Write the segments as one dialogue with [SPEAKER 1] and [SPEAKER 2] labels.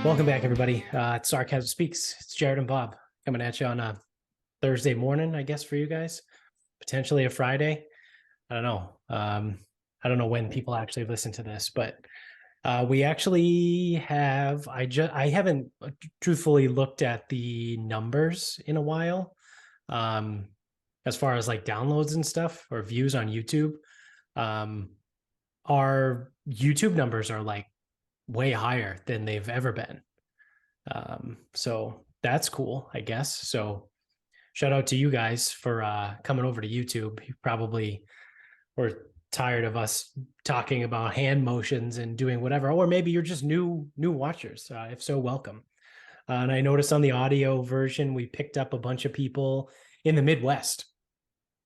[SPEAKER 1] Welcome back, everybody. It's Sarcasm Speaks. It's Jared and Bob coming at you on a Thursday morning, I guess, for you guys. Potentially a Friday. I don't know. I don't know when people actually listen to this, but we actually have. I haven't truthfully looked at the numbers in a while, as far as like downloads and stuff or views on YouTube. Um, our YouTube numbers are like way higher than they've ever been. So that's cool, I guess. So shout out to you guys for coming over to YouTube. You probably were tired of us talking about hand motions and doing whatever, or maybe you're just new watchers. If so, welcome. And I noticed on the audio version we picked up a bunch of people in the Midwest,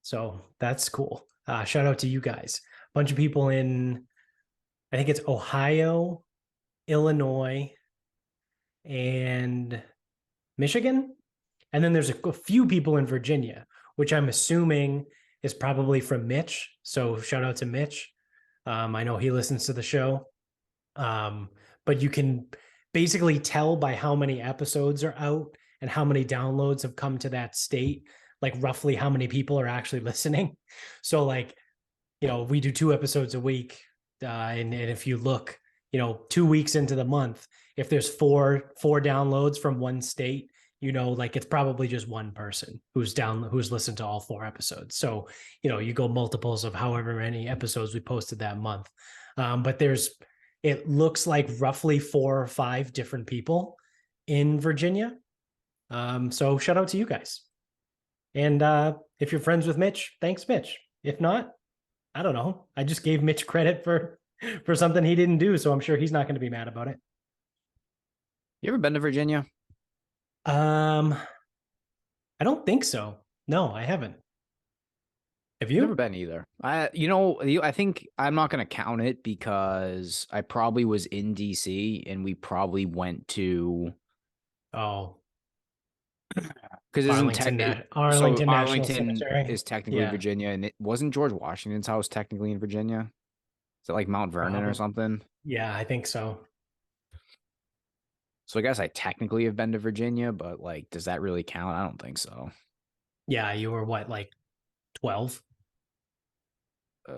[SPEAKER 1] so that's cool. Shout out to you guys. A bunch of people in, I think it's Ohio, Illinois, and Michigan. And then there's a few people in Virginia, which I'm assuming is probably from Mitch. So shout out to Mitch. I know he listens to the show. But you can basically tell by how many episodes are out and how many downloads have come to that state, like roughly how many people are actually listening. So like, we do 2 episodes a week. And if you look, 2 weeks into the month, if there's four downloads from one state, like it's probably just one person who's listened to all 4 episodes. So, you go multiples of however many episodes we posted that month. But it looks like roughly 4 or 5 different people in Virginia. So shout out to you guys. And if you're friends with Mitch, thanks, Mitch. If not, I don't know. I just gave Mitch credit for something he didn't do, so I'm sure he's not going to be mad about it.
[SPEAKER 2] You ever been to Virginia?
[SPEAKER 1] I don't think so. No, I haven't. Have you?
[SPEAKER 2] Never been either. I think I'm not going to count it because I probably was in DC and we probably went to
[SPEAKER 1] Oh,
[SPEAKER 2] because
[SPEAKER 1] Arlington National
[SPEAKER 2] Arlington
[SPEAKER 1] Cemetery.
[SPEAKER 2] is technically
[SPEAKER 1] Yeah,
[SPEAKER 2] Virginia, and it wasn't George Washington's house technically in Virginia. Is it like Mount Vernon or
[SPEAKER 1] probably.
[SPEAKER 2] something?
[SPEAKER 1] Yeah, I think so.
[SPEAKER 2] So I guess I technically have been to Virginia, but like, does that really count? I don't think so.
[SPEAKER 1] Yeah, you were what, like 12,
[SPEAKER 2] Uh,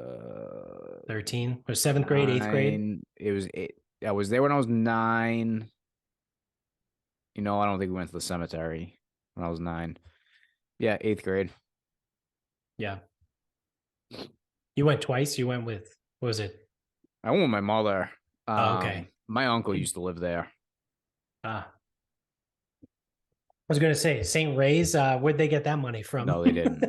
[SPEAKER 1] 13, or 7th grade, 8th grade?
[SPEAKER 2] 9. It was 8. I was there when I was 9. I don't think we went to the cemetery when I was 9. Yeah, 8th grade.
[SPEAKER 1] Yeah. You went twice. You went with, what was it?
[SPEAKER 2] I went with my mother.
[SPEAKER 1] Oh, okay.
[SPEAKER 2] My uncle used to live there.
[SPEAKER 1] I was going to say St. Ray's. Where'd they get that money from?
[SPEAKER 2] No, they didn't.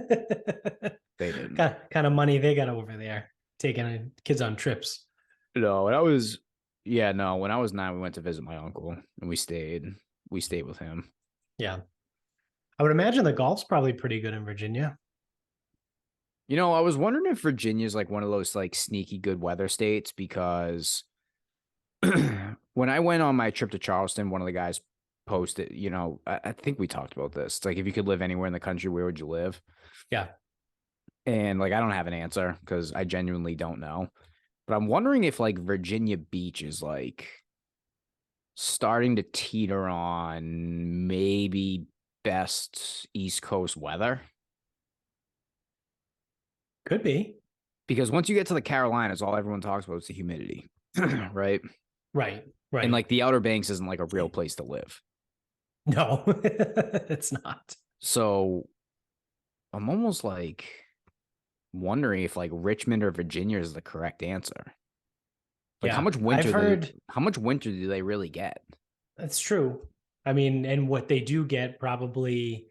[SPEAKER 2] They didn't.
[SPEAKER 1] Kind of money they got over there taking kids on trips.
[SPEAKER 2] No, when I was 9, we went to visit my uncle and we stayed with him.
[SPEAKER 1] Yeah. I would imagine the golf's probably pretty good in Virginia.
[SPEAKER 2] I was wondering if Virginia's like one of those like sneaky good weather states because when I went on my trip to Charleston, one of the guys posted, I think we talked about this. It's like, if you could live anywhere in the country, where would you live?
[SPEAKER 1] Yeah.
[SPEAKER 2] And like, I don't have an answer because I genuinely don't know. But I'm wondering if like Virginia Beach is like starting to teeter on maybe best East Coast weather.
[SPEAKER 1] Could be.
[SPEAKER 2] Because once you get to the Carolinas, all everyone talks about is the humidity, right?
[SPEAKER 1] Right.
[SPEAKER 2] And like the Outer Banks isn't like a real place to live.
[SPEAKER 1] No, it's not.
[SPEAKER 2] So I'm almost like wondering if like Richmond or Virginia is the correct answer. Like,
[SPEAKER 1] Yeah.
[SPEAKER 2] how much winter do they really get?
[SPEAKER 1] That's true. I mean, and what they do get probably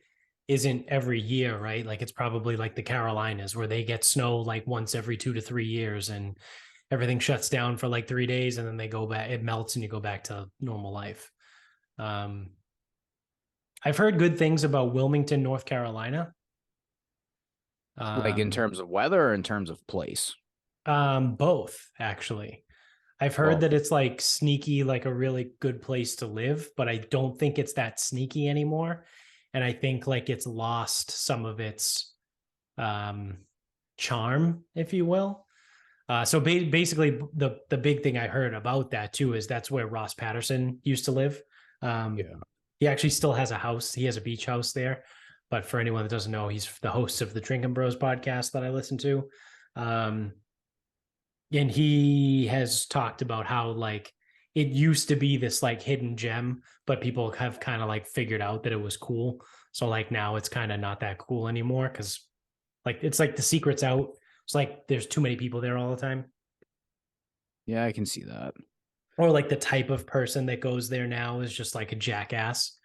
[SPEAKER 1] isn't every year, right? Like it's probably like the Carolinas where they get snow like once every 2 to 3 years and everything shuts down for like 3 days and then they go back, it melts and you go back to normal life. I've heard good things about Wilmington, North Carolina.
[SPEAKER 2] Like in terms of weather or in terms of place?
[SPEAKER 1] Both actually. I've heard that it's like sneaky, like a really good place to live, but I don't think it's that sneaky anymore. And I think like it's lost some of its charm, if you will. So basically, the big thing I heard about that too is that's where Ross Patterson used to live. Um,
[SPEAKER 2] Yeah.
[SPEAKER 1] he actually still has a house. He has a beach house there. But for anyone that doesn't know, he's the host of the Drinking Bros podcast that I listen to. Um, and he has talked about how like it used to be this like hidden gem, but people have kind of like figured out that it was cool. So like now it's kind of not that cool anymore because like it's like the secret's out. It's like there's too many people there all the time.
[SPEAKER 2] Yeah, I can see that.
[SPEAKER 1] Or like the type of person that goes there now is just like a jackass.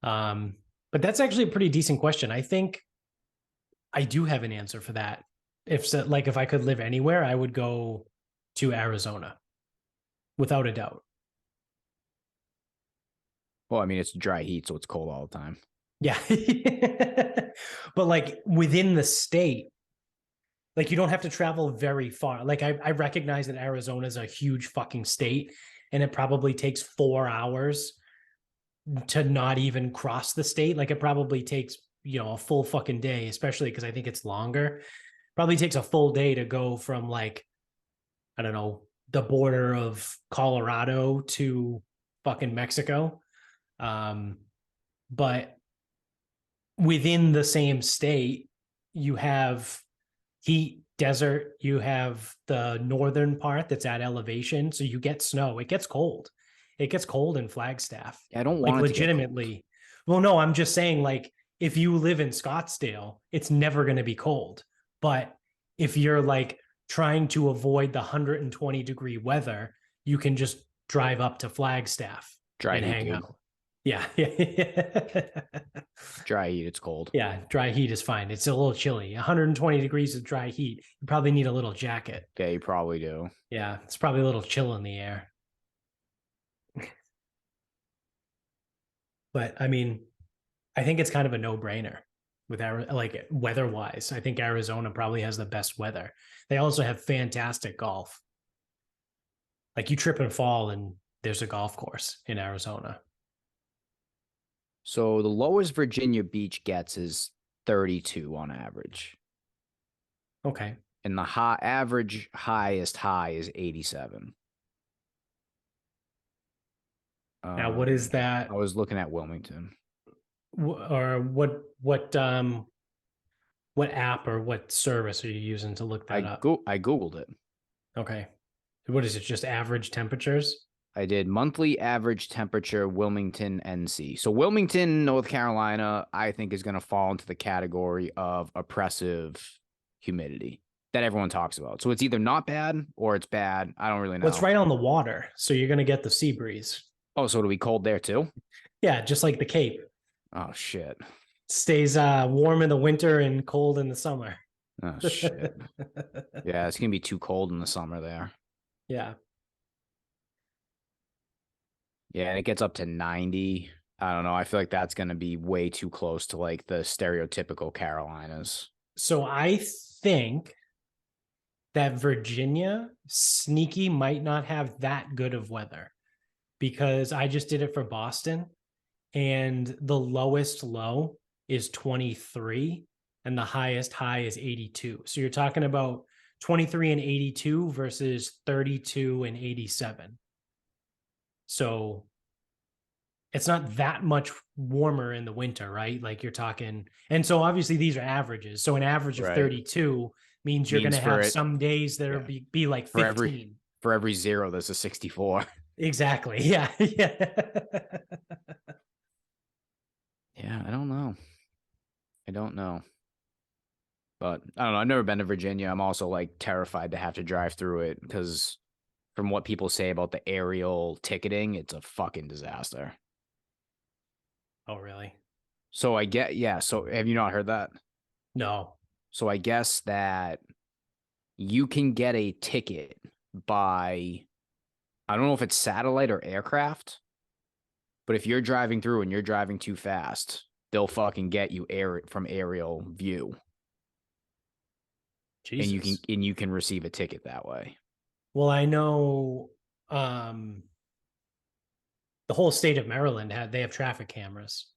[SPEAKER 1] Um, but that's actually a pretty decent question. I think I do have an answer for that. If so, like if I could live anywhere, I would go to Arizona without a doubt.
[SPEAKER 2] Well, I mean, it's dry heat, so it's cold all the time.
[SPEAKER 1] Yeah. But like within the state, like you don't have to travel very far. Like I recognize that Arizona is a huge fucking state and it probably takes 4 hours to not even cross the state. Like it probably takes, a full fucking day, especially because I think it's longer. Probably takes a full day to go from like, I don't know, the border of Colorado to fucking Mexico. Um, but within the same state, you have heat, desert, you have the northern part that's at elevation. So you get snow. It gets cold. It gets cold in Flagstaff.
[SPEAKER 2] Yeah, I don't
[SPEAKER 1] Like
[SPEAKER 2] want it to get cold.
[SPEAKER 1] legitimately. Well, no, I'm just saying, like, if you live in Scottsdale, it's never going to be cold. But if you're like trying to avoid the 120-degree weather, you can just drive up to Flagstaff
[SPEAKER 2] Dry
[SPEAKER 1] and
[SPEAKER 2] heat,
[SPEAKER 1] hang
[SPEAKER 2] dude.
[SPEAKER 1] out. Yeah. Yeah.
[SPEAKER 2] Dry heat, it's cold.
[SPEAKER 1] Yeah, dry heat is fine. It's a little chilly. 120 degrees of dry heat. You probably need a little jacket.
[SPEAKER 2] Yeah, you probably do.
[SPEAKER 1] Yeah, it's probably a little chill in the air. But I mean, I think it's kind of a no-brainer with like weather-wise. I think Arizona probably has the best weather. They also have fantastic golf. Like you trip and fall and there's a golf course in Arizona.
[SPEAKER 2] So the lowest Virginia beach gets is 32 on average.
[SPEAKER 1] Okay.
[SPEAKER 2] And the highest high is 87.
[SPEAKER 1] Now, what is
[SPEAKER 2] I
[SPEAKER 1] that
[SPEAKER 2] was looking at Wilmington.
[SPEAKER 1] or what app or what service are you using to look that up?
[SPEAKER 2] I Googled it.
[SPEAKER 1] Okay. What is it? Just average temperatures?
[SPEAKER 2] I did monthly average temperature Wilmington, NC. So Wilmington, North Carolina, I think is going to fall into the category of oppressive humidity that everyone talks about. So it's either not bad or it's bad. I don't really know.
[SPEAKER 1] Well, it's right on the water, so you're gonna get the sea breeze.
[SPEAKER 2] Oh, so it'll be cold there too?
[SPEAKER 1] Yeah, just like the Cape.
[SPEAKER 2] Oh shit.
[SPEAKER 1] Stays warm in the winter and cold in the summer.
[SPEAKER 2] Oh shit. Yeah, it's gonna be too cold in the summer there.
[SPEAKER 1] Yeah.
[SPEAKER 2] Yeah, and it gets up to 90. I don't know. I feel like that's gonna be way too close to like the stereotypical Carolinas.
[SPEAKER 1] So I think that Virginia sneaky might not have that good of weather because I just did it for Boston and the lowest low is 23 and the highest high is 82. So you're talking about 23 and 82 versus 32 and 87. So it's not that much warmer in the winter, right? Like you're talking, and so obviously these are averages. So an average of
[SPEAKER 2] Right.
[SPEAKER 1] 32 means you're going to have some days that are be like 15.
[SPEAKER 2] For every zero, there's a 64.
[SPEAKER 1] Exactly. Yeah. Yeah.
[SPEAKER 2] Yeah, I don't know. I don't know. But I don't know. I've never been to Virginia. I'm also like terrified to have to drive through it because from what people say about the aerial ticketing, it's a fucking disaster.
[SPEAKER 1] Oh, really?
[SPEAKER 2] So I get, yeah. So have you not heard that?
[SPEAKER 1] No.
[SPEAKER 2] So I guess that you can get a ticket by, I don't know if it's satellite or aircraft, but if you're driving through and you're driving too fast, they'll fucking get you from aerial view.
[SPEAKER 1] Jesus.
[SPEAKER 2] And you can receive a ticket that way.
[SPEAKER 1] Well, I know the whole state of Maryland they have traffic cameras.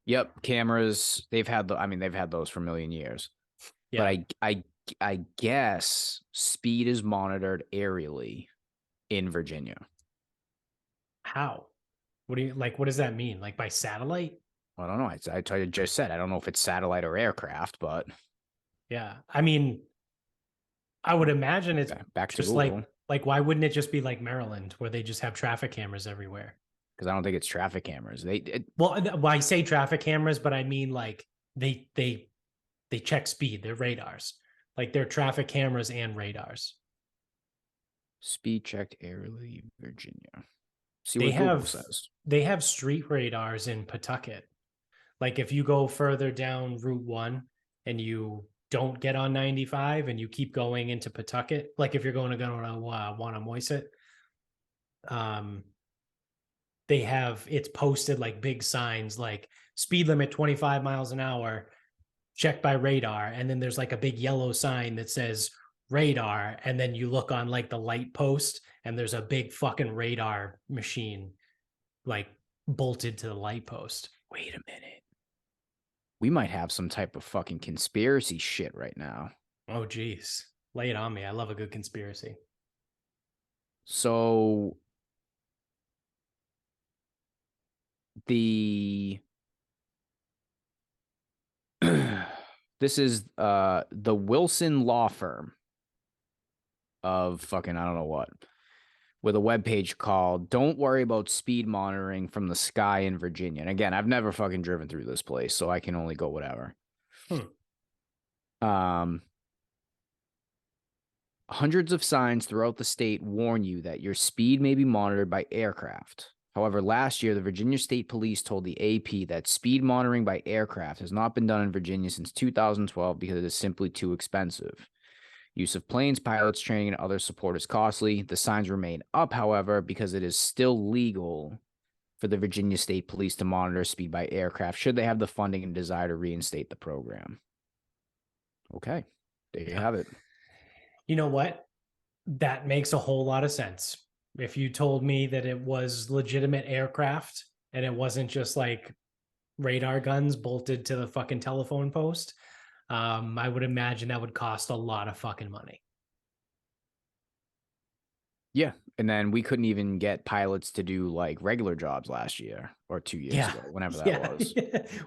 [SPEAKER 2] Yep, cameras. They've had those for a million years.
[SPEAKER 1] Yeah.
[SPEAKER 2] But I I guess speed is monitored aerially in Virginia.
[SPEAKER 1] How? What do you like? What does that mean? Like by satellite?
[SPEAKER 2] I don't know. I just said I don't know if it's satellite or aircraft, but
[SPEAKER 1] Yeah. I mean, I would imagine it's
[SPEAKER 2] back to
[SPEAKER 1] just
[SPEAKER 2] Google
[SPEAKER 1] like why wouldn't it just be like Maryland where they just have traffic cameras everywhere?
[SPEAKER 2] because I don't think it's traffic cameras.
[SPEAKER 1] Well, I say traffic cameras, but I mean like they they they check speed, they're radars. Like they're traffic cameras and radars.
[SPEAKER 2] Speed checked aerially Virginia. See
[SPEAKER 1] They
[SPEAKER 2] what Google
[SPEAKER 1] have
[SPEAKER 2] says.
[SPEAKER 1] they have street radars in Pawtucket. Like if you go further down Route 1 and you don't get on 95 and you keep going into Pawtucket, like if you're going to go to Wannamoisett, um, they have it's posted like big signs like speed limit 25 miles an hour, checked by radar. And then there's like a big yellow sign that says radar. And then you look on like the light post and there's a big fucking radar machine like bolted to the light post.
[SPEAKER 2] Wait a minute. We might have some type of fucking conspiracy shit right now.
[SPEAKER 1] Oh, geez. Lay it on me. I love a good conspiracy.
[SPEAKER 2] So the this is the Wilson law firm of fucking I don't know what with a webpage called Don't Worry About Speed Monitoring from the Sky in Virginia. And again, I've never fucking driven through this place, so I can only go whatever. Hundreds of signs throughout the state warn you that your speed may be monitored by aircraft. However, last year, the Virginia State Police told the AP that speed monitoring by aircraft has not been done in Virginia since 2012 because it is simply too expensive. Use of planes, pilots training, and other support is costly. The signs remain up, however, because it is still legal for the Virginia State Police to monitor speed by aircraft should they have the funding and desire to reinstate the program. Okay, there you have it.
[SPEAKER 1] You know what? That makes a whole lot of sense. If you told me that it was legitimate aircraft and it wasn't just like radar guns bolted to the fucking telephone post, I would imagine that would cost a lot of fucking money.
[SPEAKER 2] Yeah. And then we couldn't even get pilots to do like regular jobs last year or 2 years ago, whenever that was.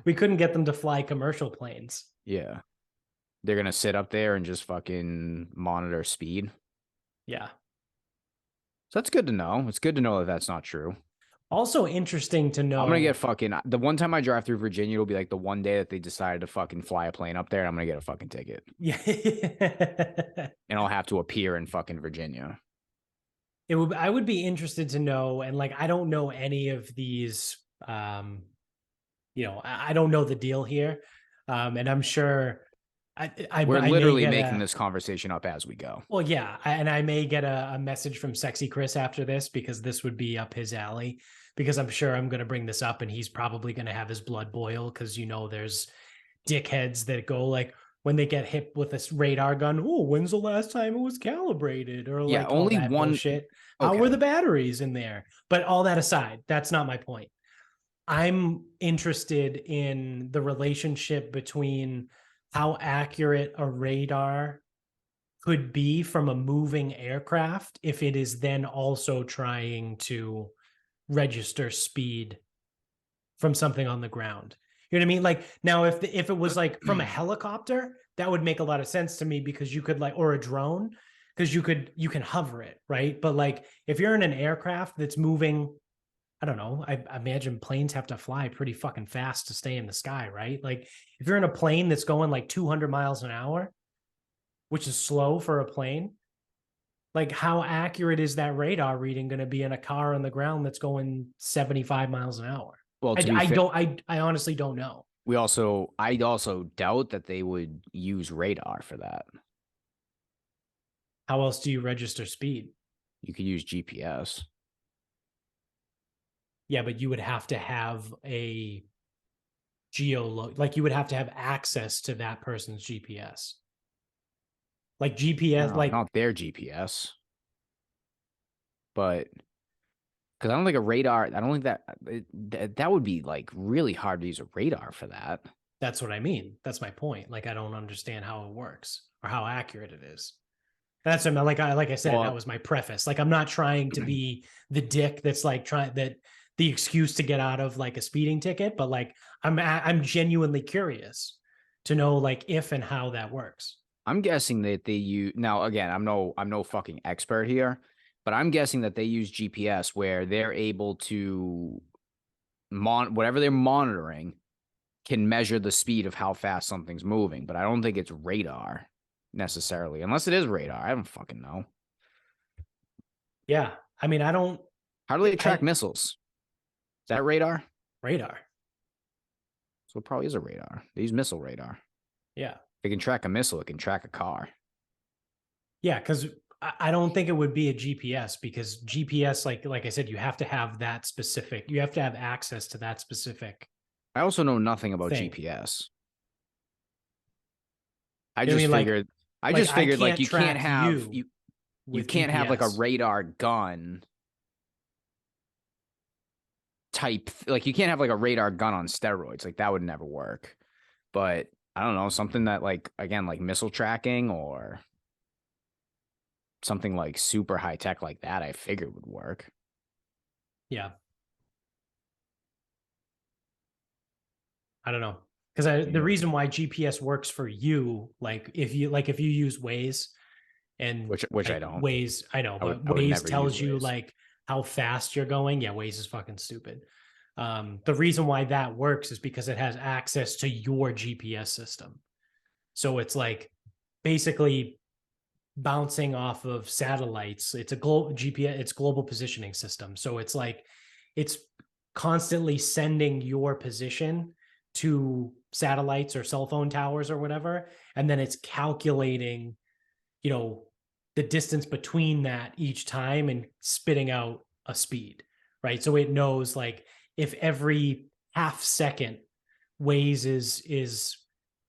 [SPEAKER 1] We couldn't get them to fly commercial planes.
[SPEAKER 2] Yeah. They're going to sit up there and just fucking monitor speed.
[SPEAKER 1] Yeah.
[SPEAKER 2] So that's good to know. It's good to know that that's not true.
[SPEAKER 1] Also interesting to know.
[SPEAKER 2] I'm going to get fucking, the one time I drive through Virginia, it'll be like the one day that they decided to fucking fly a plane up there and I'm going to get a fucking ticket.
[SPEAKER 1] Yeah.
[SPEAKER 2] And I'll have to appear in fucking Virginia.
[SPEAKER 1] I would be interested to know, and like I don't know any of these I don't know the deal here. And I'm sure
[SPEAKER 2] we're literally making this conversation up as we go.
[SPEAKER 1] Well, yeah, and I may get a message from Sexy Chris after this because this would be up his alley. Because I'm sure I'm going to bring this up, and he's probably going to have his blood boil because there's dickheads that go like when they get hit with this radar gun. Oh, when's the last time it was calibrated? Or like
[SPEAKER 2] only one
[SPEAKER 1] bullshit. Okay. How were the batteries in there? But all that aside, that's not my point. I'm interested in the relationship between how accurate a radar could be from a moving aircraft if it is then also trying to register speed from something on the ground. You know what I mean? Like now, if it was like from a helicopter, that would make a lot of sense to me because you could or a drone, because you can hover it, right? But like if you're in an aircraft that's moving, I don't know. I imagine planes have to fly pretty fucking fast to stay in the sky, right? Like if you're in a plane that's going like 200 miles an hour, which is slow for a plane, like how accurate is that radar reading going to be in a car on the ground that's going 75 miles an hour? Well, I honestly don't know.
[SPEAKER 2] I also doubt that they would use radar for that.
[SPEAKER 1] How else do you register speed?
[SPEAKER 2] You could use GPS.
[SPEAKER 1] Yeah, but you would have to have a like you would have to have access to that person's GPS. Like GPS, like
[SPEAKER 2] not their GPS. But because I don't think a radar, I don't think that would be like really hard to use a radar for that.
[SPEAKER 1] That's what I mean. That's my point. Like I don't understand how it works. or how accurate it is. That's what like I said,
[SPEAKER 2] Well,
[SPEAKER 1] that was my preface. Like I'm not trying to be the dick that's like trying that the excuse to get out of like a speeding ticket, but like I'm genuinely curious to know like if and how that works.
[SPEAKER 2] I'm guessing that they use now again, I'm no fucking expert here, but I'm guessing that they use GPS where they're able to whatever they're monitoring can measure the speed of how fast something's moving, but I don't think it's radar necessarily. Unless it is radar. I don't fucking know.
[SPEAKER 1] Yeah. I mean, I don't
[SPEAKER 2] How do they track
[SPEAKER 1] I
[SPEAKER 2] missiles? Is that radar?
[SPEAKER 1] radar.
[SPEAKER 2] So it probably is a radar. They use missile radar.
[SPEAKER 1] Yeah.
[SPEAKER 2] If it can track a missile, it can track a car.
[SPEAKER 1] Yeah, because I don't think it would be a GPS because GPS, like I said, you have to have that specific. You have to have access to that specific
[SPEAKER 2] I also know nothing about
[SPEAKER 1] thing.
[SPEAKER 2] GPS. I
[SPEAKER 1] You know what I
[SPEAKER 2] just
[SPEAKER 1] mean?
[SPEAKER 2] figured I
[SPEAKER 1] Like
[SPEAKER 2] just
[SPEAKER 1] I
[SPEAKER 2] figured like
[SPEAKER 1] can't
[SPEAKER 2] you can't
[SPEAKER 1] track
[SPEAKER 2] have
[SPEAKER 1] you
[SPEAKER 2] you
[SPEAKER 1] with
[SPEAKER 2] can't have like a
[SPEAKER 1] GPS.
[SPEAKER 2] radar gun type like you can't have like a radar gun on steroids. Like that would never work. But I don't know, something that like again like missile tracking or something like super high tech like that I figured would work.
[SPEAKER 1] Yeah, I don't know because the
[SPEAKER 2] Yeah.
[SPEAKER 1] reason why GPS works for you, like if you use Waze and
[SPEAKER 2] Which I
[SPEAKER 1] like
[SPEAKER 2] don't.
[SPEAKER 1] Waze, I know, but
[SPEAKER 2] I would
[SPEAKER 1] Waze
[SPEAKER 2] never use
[SPEAKER 1] tells you
[SPEAKER 2] Waze.
[SPEAKER 1] like how fast you're going. Yeah, Waze is fucking stupid. The reason why that works is because it has access to your GPS system. So it's like basically bouncing off of satellites. It's a global GPS, it's global positioning system. So it's like it's constantly sending your position to satellites or cell phone towers or whatever. And then it's calculating, you know, the distance between that each time and spitting out a speed, right? So it knows like if every half second Waze is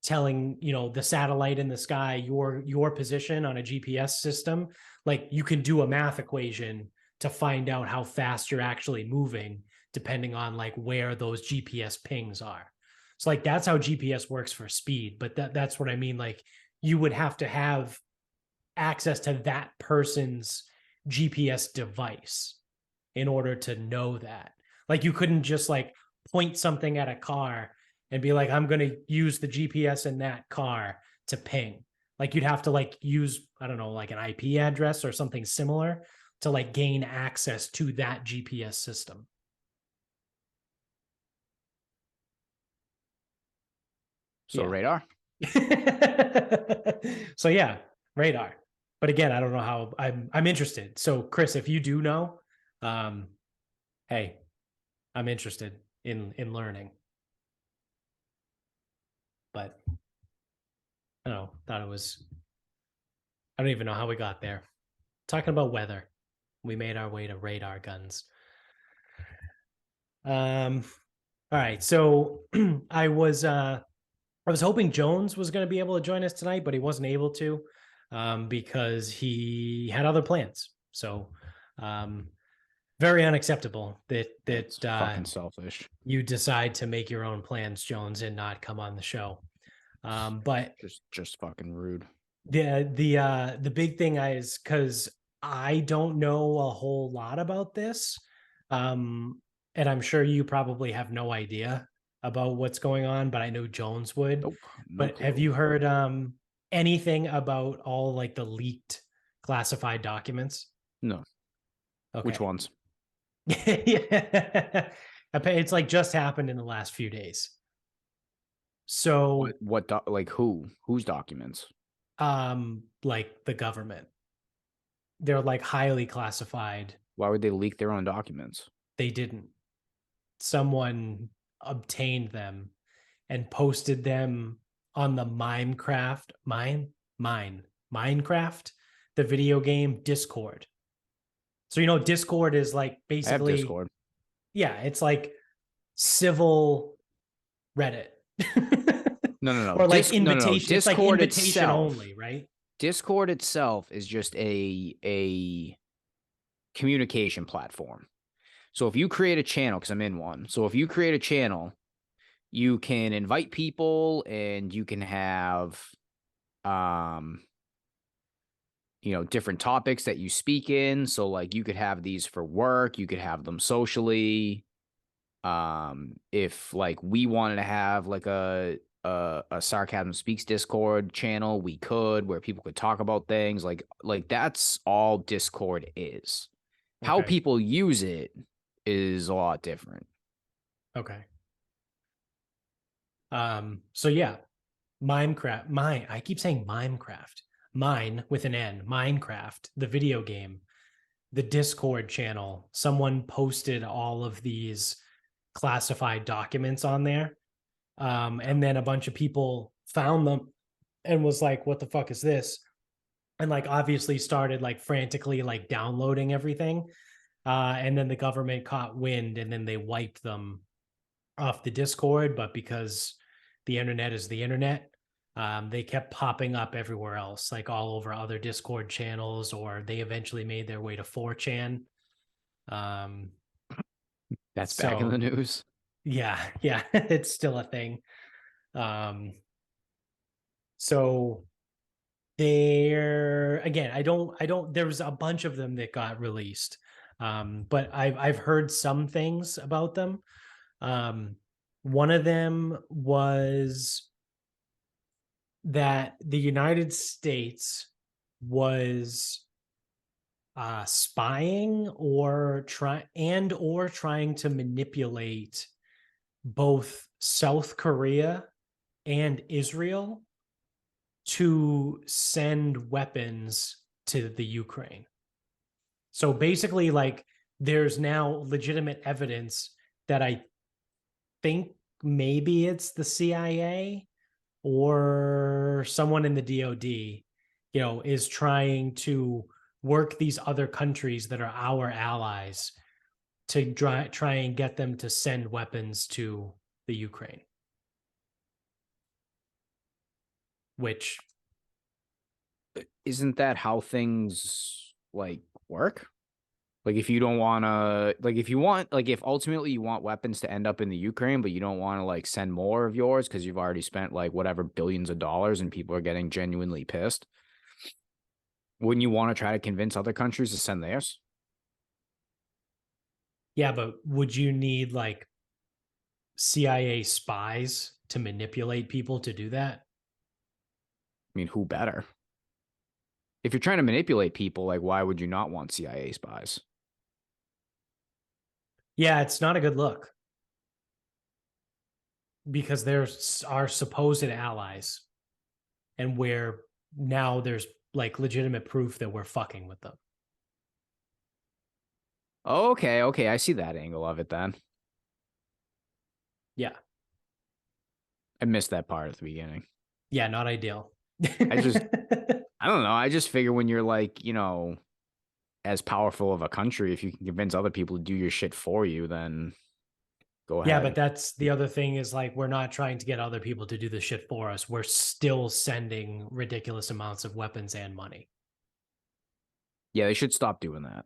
[SPEAKER 1] telling, you know, the satellite in the sky your position on a GPS system, like you can do a math equation to find out how fast you're actually moving depending on like where those GPS pings are. So like that's how GPS works for speed, but that's what I mean, like you would have to have access to that person's GPS device in order to know that. Like you couldn't just like point something at a car and be like, I'm going to use the GPS in that car to ping. Like you'd have to like use, I don't know, like an IP address or something similar to like gain access to that GPS system.
[SPEAKER 2] So
[SPEAKER 1] Yeah.
[SPEAKER 2] radar?
[SPEAKER 1] So yeah, radar. But again, I don't know how I'm interested. So Chris, if you do know, um, hey, I'm interested in learning. But I don't know, thought it was I don't even know how we got there. Talking about weather. We made our way to radar guns. All right. So I was hoping Jones was going to be able to join us tonight, but he wasn't able to because he had other plans. So um very unacceptable
[SPEAKER 2] That's
[SPEAKER 1] that
[SPEAKER 2] fucking selfish.
[SPEAKER 1] you decide to make your own plans, Jones, and not come on the show. But
[SPEAKER 2] Just fucking rude.
[SPEAKER 1] the big thing is because I don't know a whole lot about this, and I'm sure you probably have no idea about what's going on, but I know Jones would.
[SPEAKER 2] Nope. No
[SPEAKER 1] But have
[SPEAKER 2] clue.
[SPEAKER 1] you heard anything about all like the leaked classified documents?
[SPEAKER 2] No. Which
[SPEAKER 1] Okay.
[SPEAKER 2] ones?
[SPEAKER 1] Yeah. It's like just happened in the last few days. So
[SPEAKER 2] Like who? Whose documents?
[SPEAKER 1] like the government, they're like highly classified.
[SPEAKER 2] Why would they leak their own documents?
[SPEAKER 1] They didn't. Someone obtained them and posted them on the Minecraft, the video game Discord. So you know Discord is like
[SPEAKER 2] I have
[SPEAKER 1] basically,
[SPEAKER 2] Discord.
[SPEAKER 1] yeah, it's like civil Reddit.
[SPEAKER 2] No, no, no.
[SPEAKER 1] Or like
[SPEAKER 2] No, no, no.
[SPEAKER 1] invitation, it's like
[SPEAKER 2] Discord
[SPEAKER 1] invitation
[SPEAKER 2] itself.
[SPEAKER 1] only, right?
[SPEAKER 2] Discord itself is just a communication platform. So if you create a channel, because I'm in one, so if you create a channel, you can invite people and you can have um, different topics that you speak in. So like you could have these for work, you could have them socially. If like we wanted to have like a Sarcasm Speaks Discord channel, we could, where people could talk about things like that's all Discord is. How
[SPEAKER 1] Okay.
[SPEAKER 2] people use it is a lot different.
[SPEAKER 1] Okay. So yeah, Minecraft, I keep saying Minecraft. Mine with an N, Minecraft, the video game, the Discord channel. Someone posted all of these classified documents on there. And then a bunch of people found them and was like, what the fuck is this? And like obviously started like frantically like downloading everything. And then the government caught wind and then they wiped them off the Discord. But because the internet is the internet, they kept popping up everywhere else, like all over other Discord channels, or they eventually made their way to 4chan. Um,
[SPEAKER 2] That's back in
[SPEAKER 1] so
[SPEAKER 2] the news.
[SPEAKER 1] yeah, yeah, it's still a thing. Um, so there again, I don't there's a bunch of them that got released. But I've heard some things about them. Um, one of them was that the United States was spying or trying to manipulate both South Korea and Israel to send weapons to the Ukraine. So basically, like, there's now legitimate evidence that I think maybe it's the CIA or someone in the DoD, is trying to work these other countries that are our allies to try and get them to send weapons to the Ukraine. Which,
[SPEAKER 2] Isn't that how things like work? Like if you don't want to, like if you want, like if ultimately you want weapons to end up in the Ukraine, but you don't want to like send more of yours because you've already spent like whatever billions of dollars and people are getting genuinely pissed, wouldn't you want to try to convince other countries to send theirs?
[SPEAKER 1] yeah, but would you need like CIA spies to manipulate people to do that?
[SPEAKER 2] I mean, who better? If you're trying to manipulate people, like why would you not want CIA spies?
[SPEAKER 1] Yeah, it's not a good look because they're our supposed allies, and where now there's like legitimate proof that we're fucking with them.
[SPEAKER 2] Okay, okay, I see that angle of it then.
[SPEAKER 1] Yeah.
[SPEAKER 2] I missed that part at the beginning.
[SPEAKER 1] Yeah, not ideal.
[SPEAKER 2] I just, I don't know. I just figure when you're like, as powerful of a country, if you can convince other people to do your shit for you, then go
[SPEAKER 1] Yeah, but
[SPEAKER 2] ahead.
[SPEAKER 1] that's the other thing is like we're not trying to get other people to do the shit for us. We're still sending ridiculous amounts of weapons and money.
[SPEAKER 2] Yeah, they should stop doing that.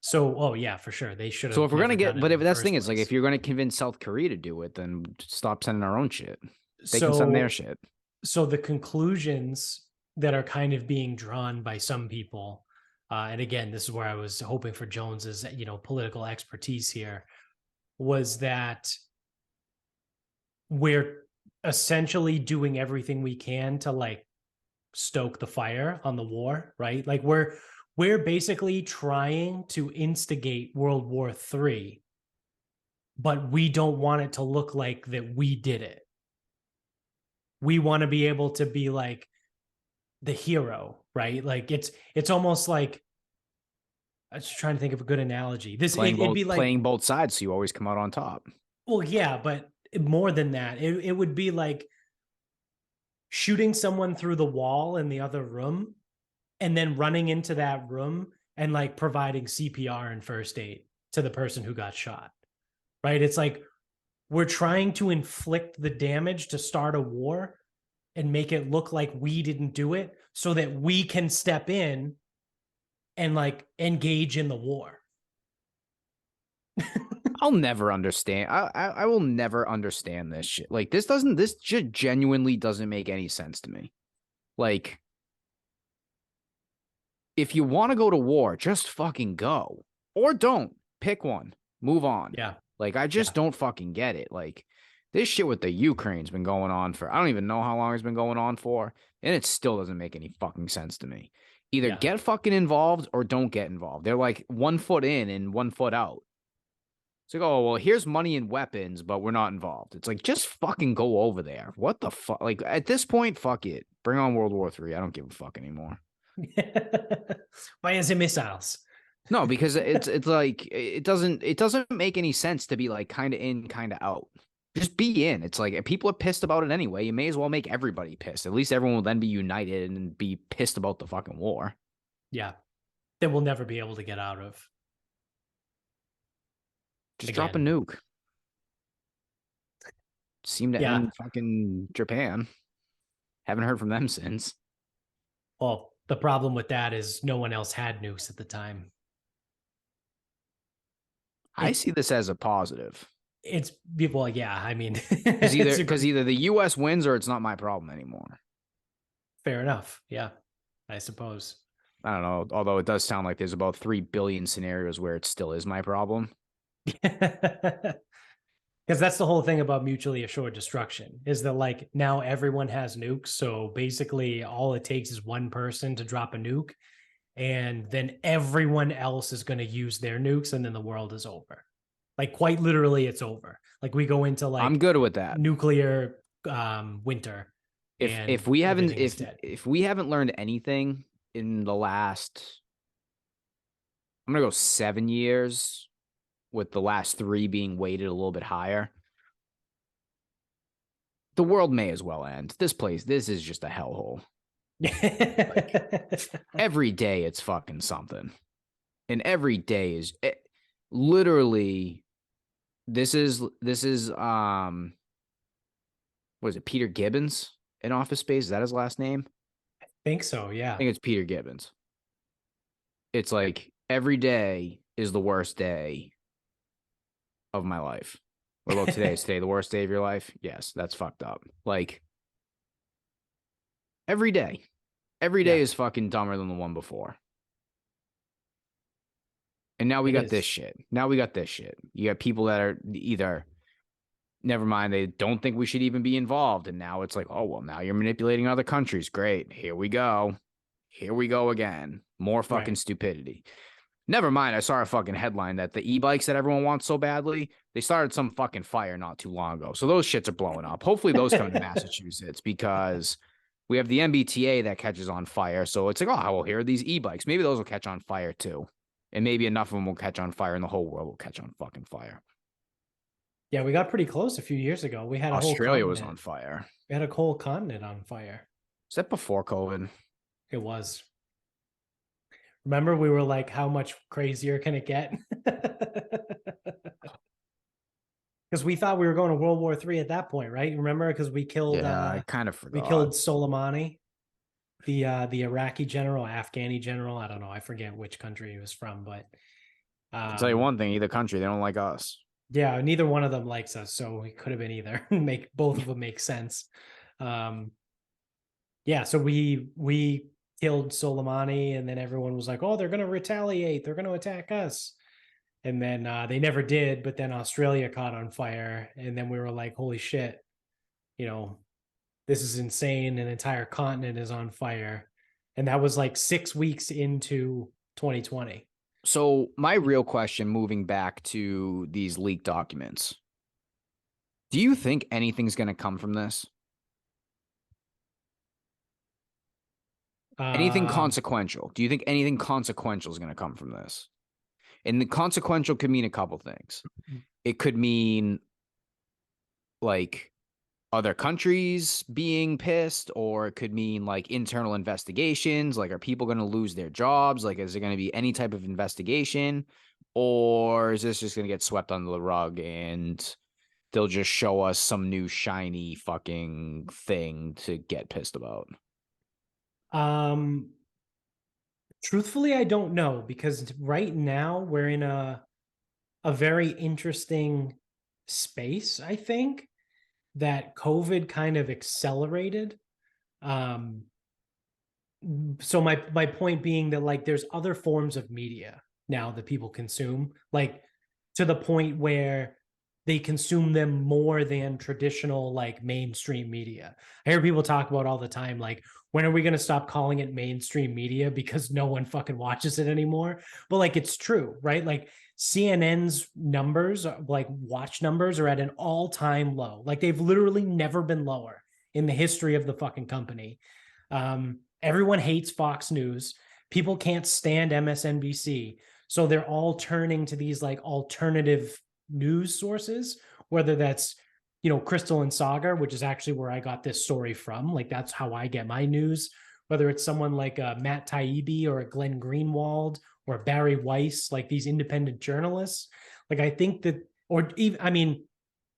[SPEAKER 1] So, oh yeah, for sure. They should
[SPEAKER 2] So
[SPEAKER 1] have
[SPEAKER 2] if we're gonna
[SPEAKER 1] never done
[SPEAKER 2] get,
[SPEAKER 1] it
[SPEAKER 2] but
[SPEAKER 1] in
[SPEAKER 2] if
[SPEAKER 1] the
[SPEAKER 2] that's the thing,
[SPEAKER 1] first
[SPEAKER 2] it's like if
[SPEAKER 1] place.
[SPEAKER 2] you're gonna convince South Korea to do it, then stop sending our own shit. They can send their
[SPEAKER 1] So
[SPEAKER 2] shit.
[SPEAKER 1] so the conclusions that are kind of being drawn by some people, and again, this is where I was hoping for Jones's, political expertise here, was that we're essentially doing everything we can to like stoke the fire on the war, right? Like we're basically trying to instigate World War III, but we don't want it to look like that we did it. We want to be able to be like the hero, right? Like it's almost like I was trying to think of a good analogy. It'd be like,
[SPEAKER 2] Playing both sides, so you always come out on top.
[SPEAKER 1] well, yeah, but more than that, it would be like shooting someone through the wall in the other room and then running into that room and like providing CPR and first aid to the person who got shot. Right? It's like we're trying to inflict the damage to start a war and make it look like we didn't do it so that we can step in and like engage in the war.
[SPEAKER 2] I'll never understand. I will never understand this shit. Like this genuinely doesn't make any sense to me. Like, if you want to go to war, just fucking go. Or don't. Pick one. Move on.
[SPEAKER 1] Yeah.
[SPEAKER 2] Like, I just
[SPEAKER 1] Yeah.
[SPEAKER 2] don't fucking get it. Like, this shit with the Ukraine's been going on for, I don't even know how long it's been going on for, and it still doesn't make any fucking sense to me. Either
[SPEAKER 1] Yeah.
[SPEAKER 2] get fucking involved or don't get involved. They're like 1 foot in and 1 foot out. It's like, oh, well, here's money and weapons, but we're not involved. It's like, just fucking go over there. What the fuck? Like, at this point, fuck it. Bring on World War III. I don't give a fuck anymore.
[SPEAKER 1] Why is it missiles?
[SPEAKER 2] No, because it's like it doesn't make any sense to be like kind of in, kind of out. Just be in. It's like if people are pissed about it anyway. You may as well make everybody pissed. At least everyone will then be united and be pissed about the fucking war.
[SPEAKER 1] Yeah. That we'll never be able to get out of.
[SPEAKER 2] Just drop a
[SPEAKER 1] Again.
[SPEAKER 2] nuke. Seem to
[SPEAKER 1] Yeah.
[SPEAKER 2] end fucking Japan. Haven't heard from them since.
[SPEAKER 1] Well, the problem with that is no one else had nukes at the time.
[SPEAKER 2] I see this as a positive.
[SPEAKER 1] It's people, yeah. I mean,
[SPEAKER 2] Because either the U.S. wins or it's not my problem anymore.
[SPEAKER 1] fair enough. Yeah, I suppose.
[SPEAKER 2] I don't know. Although it does sound like there's about 3 billion scenarios where it still is my problem.
[SPEAKER 1] Because that's the whole thing about mutually assured destruction is that like now everyone has nukes. So basically all it takes is one person to drop a nuke and then everyone else is going to use their nukes and then the world is over. Like quite literally it's over. Like we go into like
[SPEAKER 2] I'm good with that.
[SPEAKER 1] nuclear winter.
[SPEAKER 2] If we haven't learned anything in the last, I'm gonna go 7 years, with the last 3 being weighted a little bit higher, the world may as well end. This is just a hellhole. Like, every day it's fucking something. And every day is literally, this is what is it, Peter Gibbons in Office Space? Is that his last name?
[SPEAKER 1] I think so, yeah.
[SPEAKER 2] I think it's Peter Gibbons. It's like every day is the worst day of my life. What about today? Is today the worst day of your life? Yes, that's fucked up. Like, every day is fucking dumber than the one before. And now we got this shit. You got people that are either, never mind, they don't think we should even be involved. And now it's like, oh, well, now you're manipulating other countries. Great. Here we go. Here we go again. More fucking stupidity. Never mind, I saw a fucking headline that the e-bikes that everyone wants so badly, they started some fucking fire not too long ago. So those shits are blowing up. Hopefully those come to Massachusetts, because we have the MBTA that catches on fire. So it's like, oh, well, here are these e-bikes. Maybe those will catch on fire too. And maybe enough of them will catch on fire and the whole world will catch on fucking fire.
[SPEAKER 1] Yeah, we got pretty close a few years ago. We had
[SPEAKER 2] Australia was on fire.
[SPEAKER 1] We had a whole continent on fire.
[SPEAKER 2] Is that before COVID?
[SPEAKER 1] It was. Remember, we were like, how much crazier can it get? Because we thought we were going to World War III at that point, right? Remember? Because we killed
[SPEAKER 2] I kind of forgot.
[SPEAKER 1] We killed Soleimani, the Iraqi general, Afghani general. I don't know. I forget which country he was from, but
[SPEAKER 2] I'll tell you one thing, either country, they don't like us.
[SPEAKER 1] Yeah, neither one of them likes us, so it could have been either. Make both of them make sense. Yeah, so we killed Soleimani, and then everyone was like, "Oh, they're going to retaliate. They're going to attack us." And then they never did. But then Australia caught on fire, and then we were like, "Holy shit! You know, this is insane. An entire continent is on fire." And that was like 6 weeks into 2020.
[SPEAKER 2] So my real question, moving back to these leaked documents, do you think anything's going to come from this? Anything consequential? Do you think anything consequential is going to come from this? And the consequential could mean a couple things. It could mean like other countries being pissed, or it could mean like internal investigations. Like, are people going to lose their jobs? Like, is there going to be any type of investigation, or is this just going to get swept under the rug and they'll just show us some new shiny fucking thing to get pissed about?
[SPEAKER 1] Truthfully, I don't know, because right now we're in a very interesting space, I think, that COVID kind of accelerated. so my point being that like there's other forms of media now that people consume, like to the point where they consume them more than traditional like mainstream media. I hear people talk about all the time, like, when are we going to stop calling it mainstream media because no one fucking watches it anymore? But like, it's true, right? Like CNN's numbers, like watch numbers, are at an all-time low. Like they've literally never been lower in the history of the fucking company. Everyone hates Fox News. People can't stand MSNBC. So they're all turning to these like alternative news sources, whether that's, Crystal and Sagar, which is actually where I got this story from. Like that's how I get my news. Whether it's someone like Matt Taibbi or a Glenn Greenwald or Barry Weiss, like these independent journalists. Like I think that, or even, I mean,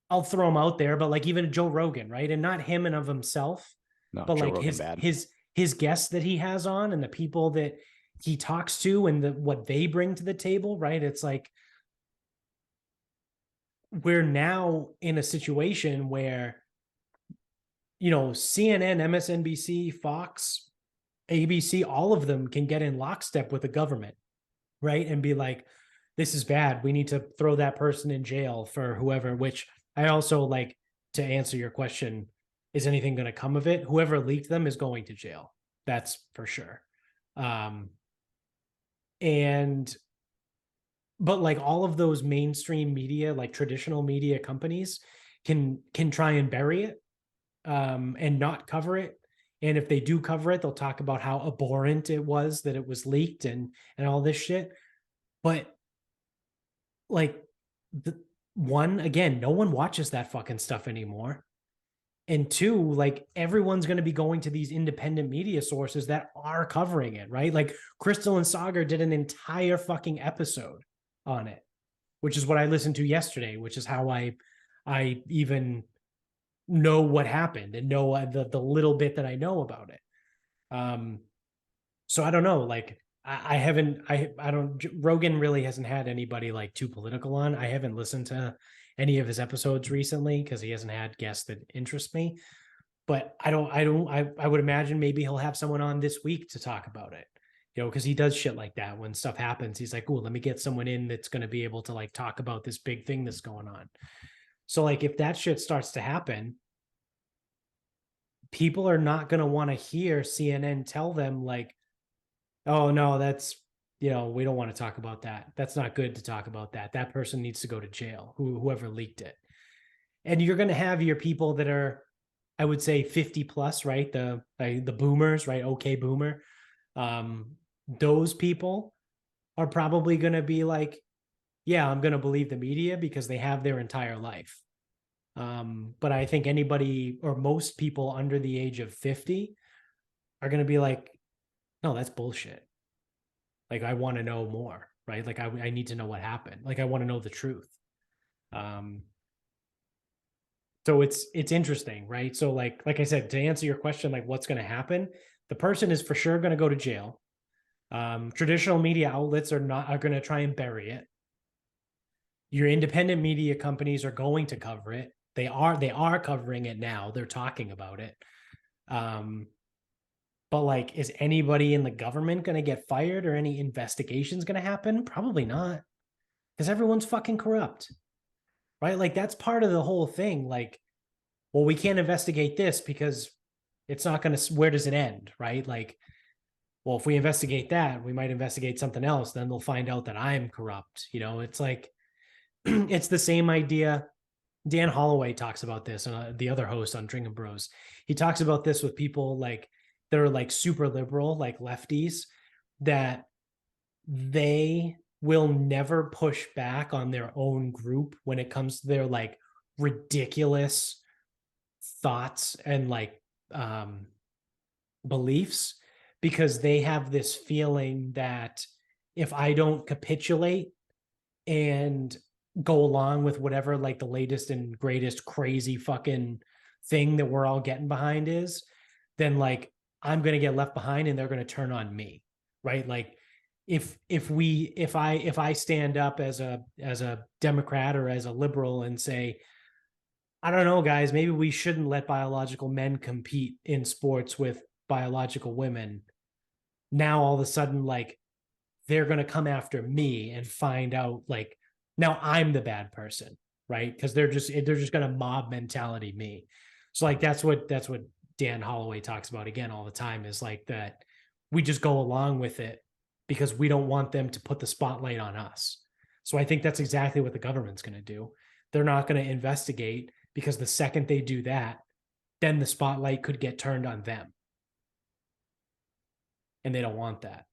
[SPEAKER 1] I'll throw him out there, but like even Joe Rogan, right? And not him and of himself,
[SPEAKER 2] No,
[SPEAKER 1] but
[SPEAKER 2] Joe
[SPEAKER 1] like
[SPEAKER 2] Rogan
[SPEAKER 1] his
[SPEAKER 2] bad.
[SPEAKER 1] his guests that he has on and the people that he talks to and what they bring to the table, right? It's like we're now in a situation where CNN, MSNBC, Fox, ABC, all of them can get in lockstep with the government, right? And be like, this is bad. We need to throw that person in jail for whoever, which I also like to answer your question. Is anything going to come of it? Whoever leaked them is going to jail. That's for sure. Um, and, but like all of those mainstream media, like traditional media companies can try and bury it, and not cover it. And if they do cover it, they'll talk about how abhorrent it was that it was leaked and all this shit. But like the one, again, no one watches that fucking stuff anymore. And two, like everyone's going to be going to these independent media sources that are covering it, right? Like Crystal and Sagar did an entire fucking episode on it, which is what I listened to yesterday, which is how I even know what happened and know the little bit that I know about it. So I don't know, like I haven't, I don't, Rogan really hasn't had anybody like too political on. I haven't listened to any of his episodes recently because he hasn't had guests that interest me. But I would imagine maybe he'll have someone on this week to talk about it, because he does shit like that when stuff happens. He's like, oh, let me get someone in that's going to be able to like talk about this big thing that's going on. So like if that shit starts to happen, people are not going to want to hear CNN tell them like, oh no, that's, we don't want to talk about that. That's not good to talk about that. That person needs to go to jail, whoever leaked it. And you're going to have your people that are, I would say 50 plus, right? The boomers, right? Okay, boomer. Those people are probably going to be like, yeah, I'm going to believe the media because they have their entire life. But I think anybody or most people under the age of 50 are going to be like, no, that's bullshit. Like, I want to know more, right? Like, I need to know what happened. Like, I want to know the truth. So it's interesting, right? So like I said, to answer your question, like what's going to happen, the person is for sure going to go to jail. Traditional media outlets are going to try and bury it. Your independent media companies are going to cover it. They are covering it now. They're talking about it. But like, is anybody in the government going to get fired or any investigations going to happen? Probably not, because everyone's fucking corrupt, right? Like that's part of the whole thing. Like, well, we can't investigate this because it's not going to, where does it end, right? Like, well, if we investigate that, we might investigate something else. Then they'll find out that I'm corrupt. It's like, it's the same idea. Dan Holloway talks about this, the other host on Drinking Bros. He talks about this with people like that are like super liberal, like lefties, that they will never push back on their own group when it comes to their like ridiculous thoughts and like beliefs, because they have this feeling that if I don't capitulate and go along with whatever like the latest and greatest crazy fucking thing that we're all getting behind is, then like I'm going to get left behind and they're going to turn on me, right? Like if I stand up as a Democrat or as a liberal and say, I don't know, guys, maybe we shouldn't let biological men compete in sports with biological women. now all of a sudden, like, they're going to come after me and find out, like, now I'm the bad person, right? Because they're just going to mob mentality me. So like that's what Dan Holloway talks about again all the time, is like that we just go along with it because we don't want them to put the spotlight on us. So I think that's exactly what the government's going to do. They're not going to investigate, because the second they do that, then the spotlight could get turned on them. And they don't want that.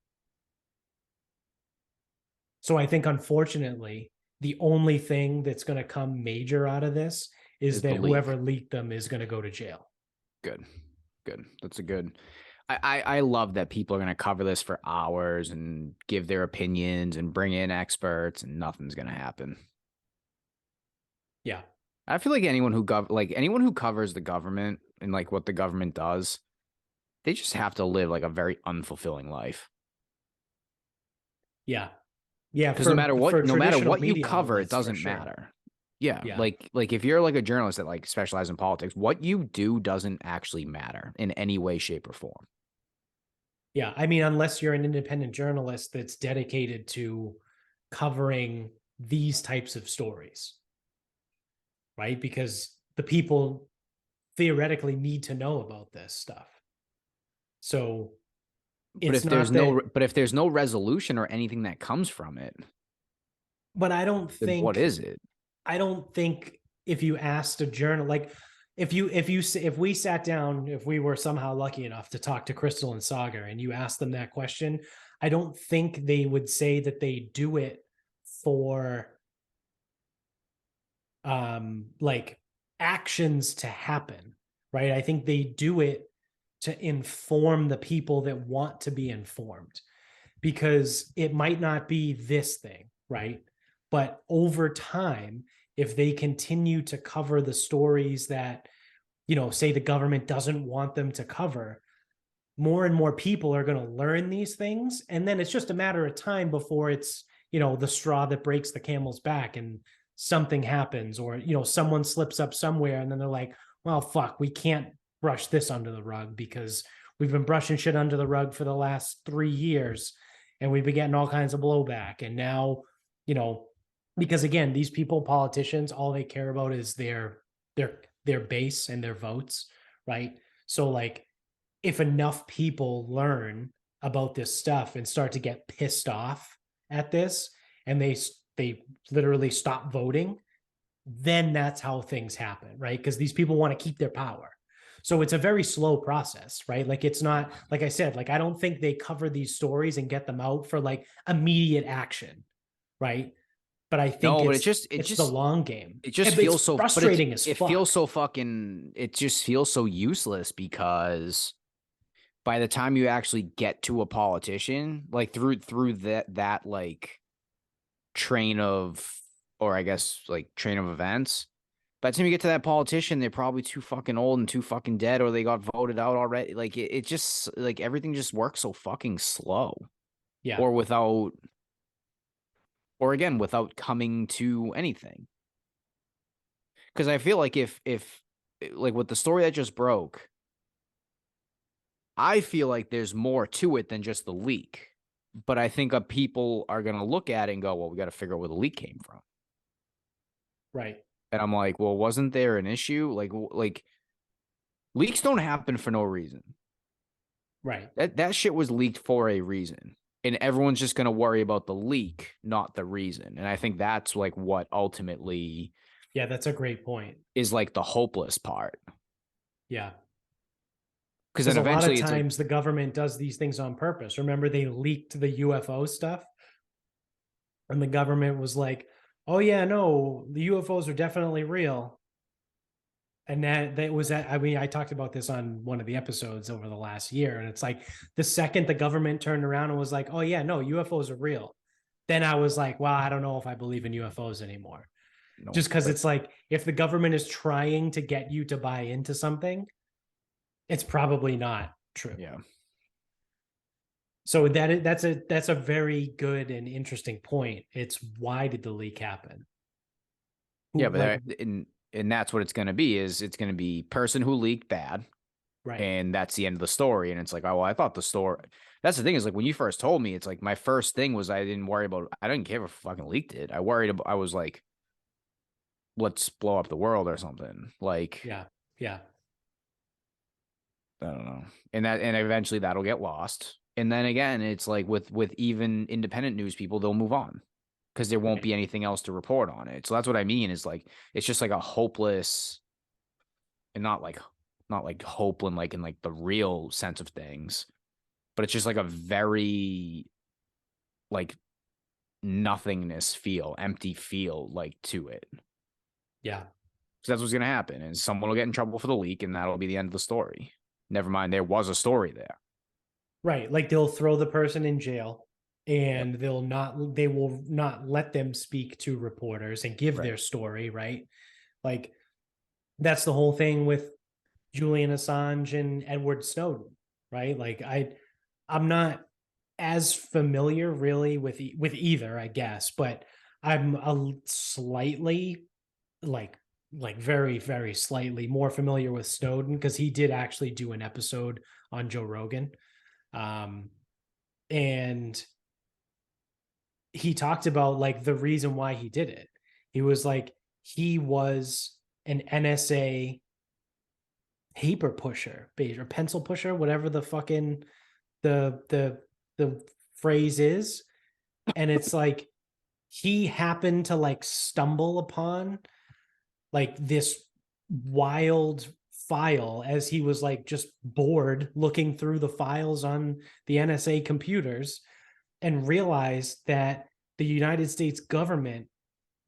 [SPEAKER 1] So I think, unfortunately, the only thing that's going to come major out of this is that whoever leaked them is going to go to jail.
[SPEAKER 2] Good. That's a good. I love that people are going to cover this for hours and give their opinions and bring in experts, and nothing's going to happen.
[SPEAKER 1] Yeah.
[SPEAKER 2] I feel like anyone who covers the government and like what the government does, they just have to live like a very unfulfilling life.
[SPEAKER 1] Yeah. Yeah.
[SPEAKER 2] Because no matter what you cover, it doesn't
[SPEAKER 1] sure.
[SPEAKER 2] matter. Yeah. Like if you're like a journalist that like specializes in politics, what you do doesn't actually matter in any way, shape, or form.
[SPEAKER 1] Yeah. I mean, unless you're an independent journalist that's dedicated to covering these types of stories, right? Because the people theoretically need to know about this stuff. So
[SPEAKER 2] but if there's no resolution or anything that comes from it,
[SPEAKER 1] but I don't think,
[SPEAKER 2] what is it?
[SPEAKER 1] I don't think if you asked a journal, like if we sat down, if we were somehow lucky enough to talk to Crystal and Saga and you asked them that question, I don't think they would say that they do it for like actions to happen, right? I think they do it to inform the people that want to be informed, because it might not be this thing, right? But over time, if they continue to cover the stories that, say the government doesn't want them to cover, more and more people are going to learn these things. And then it's just a matter of time before it's, the straw that breaks the camel's back and something happens, or, someone slips up somewhere and then they're like, well, fuck, we can't brush this under the rug because we've been brushing shit under the rug for the last 3 years and we've been getting all kinds of blowback. And now, because again, these people, politicians, all they care about is their base and their votes, right? So like, if enough people learn about this stuff and start to get pissed off at this, and they literally stop voting, then that's how things happen, right? Because these people want to keep their power. So it's a very slow process, right? Like, it's not, like I said, like, I don't think they cover these stories and get them out for like immediate action, right? But I think it's the long game.
[SPEAKER 2] It just feels so
[SPEAKER 1] frustrating as fuck.
[SPEAKER 2] It just feels so useless, because by the time you actually get to a politician, like through that like train of, or I guess like train of events, by the time you get to that politician, they're probably too fucking old and too fucking dead, or they got voted out already. Like it just, like, everything just works so fucking slow.
[SPEAKER 1] Yeah.
[SPEAKER 2] Or again, without coming to anything. Because I feel like if like with the story that just broke, I feel like there's more to it than just the leak. But I think people are going to look at it and go, well, we got to figure out where the leak came from.
[SPEAKER 1] Right.
[SPEAKER 2] And I'm like, well, wasn't there an issue? Like leaks don't happen for no reason.
[SPEAKER 1] Right.
[SPEAKER 2] That shit was leaked for a reason. And everyone's just going to worry about the leak, not the reason. And I think that's like what ultimately.
[SPEAKER 1] Yeah, that's a great point.
[SPEAKER 2] Is like the hopeless part.
[SPEAKER 1] Yeah.
[SPEAKER 2] Because then eventually
[SPEAKER 1] a lot of times the government does these things on purpose. Remember, they leaked the UFO stuff, and the government was like, "Oh yeah, no, the UFOs are definitely real." And that was, I mean, I talked about this on one of the episodes over the last year, and it's like the second the government turned around and was like, "Oh yeah, no, UFOs are real," then I was like, "Well, I don't know if I believe in UFOs anymore." No, just because it's like, if the government is trying to get you to buy into something, it's probably not true.
[SPEAKER 2] Yeah.
[SPEAKER 1] So that's a very good and interesting point. It's, why did the leak happen?
[SPEAKER 2] Yeah, but and that's what it's going to be. Is it's going to be person who leaked bad,
[SPEAKER 1] right?
[SPEAKER 2] And that's the end of the story. And it's like, oh, well, I thought the story. That's the thing is like when you first told me, it's like my first thing was I didn't care if I fucking leaked it. I was like, let's blow up the world or something. Like,
[SPEAKER 1] Yeah. Yeah.
[SPEAKER 2] I don't know. And eventually that'll get lost. And then again, it's like with even independent news people, they'll move on because there won't
[SPEAKER 1] Right.
[SPEAKER 2] be anything else to report on it. So that's what I mean is like it's just like a hopeless and not like hope in like the real sense of things, but it's just like a very like nothingness feel, empty feel like to it.
[SPEAKER 1] Yeah.
[SPEAKER 2] So that's what's gonna happen. And someone will get in trouble for the leak, and that'll be the end of the story. Never mind, there was a story there.
[SPEAKER 1] Right. Like they'll throw the person in jail
[SPEAKER 2] Yep.
[SPEAKER 1] and they will not let them speak to reporters and give
[SPEAKER 2] Right.
[SPEAKER 1] their story, right? Like that's the whole thing with Julian Assange and Edward Snowden, right? Like I'm not as familiar really with either, I guess, but I'm a slightly like very very slightly more familiar with Snowden because he did actually do an episode on Joe Rogan. Um and he talked about like the reason why he did it. He was like he was an NSA paper pusher, or pencil pusher, whatever the fucking the phrase is. And it's like he happened to like stumble upon like this wild file as he was like just bored looking through the files on the NSA computers and realized that the United States government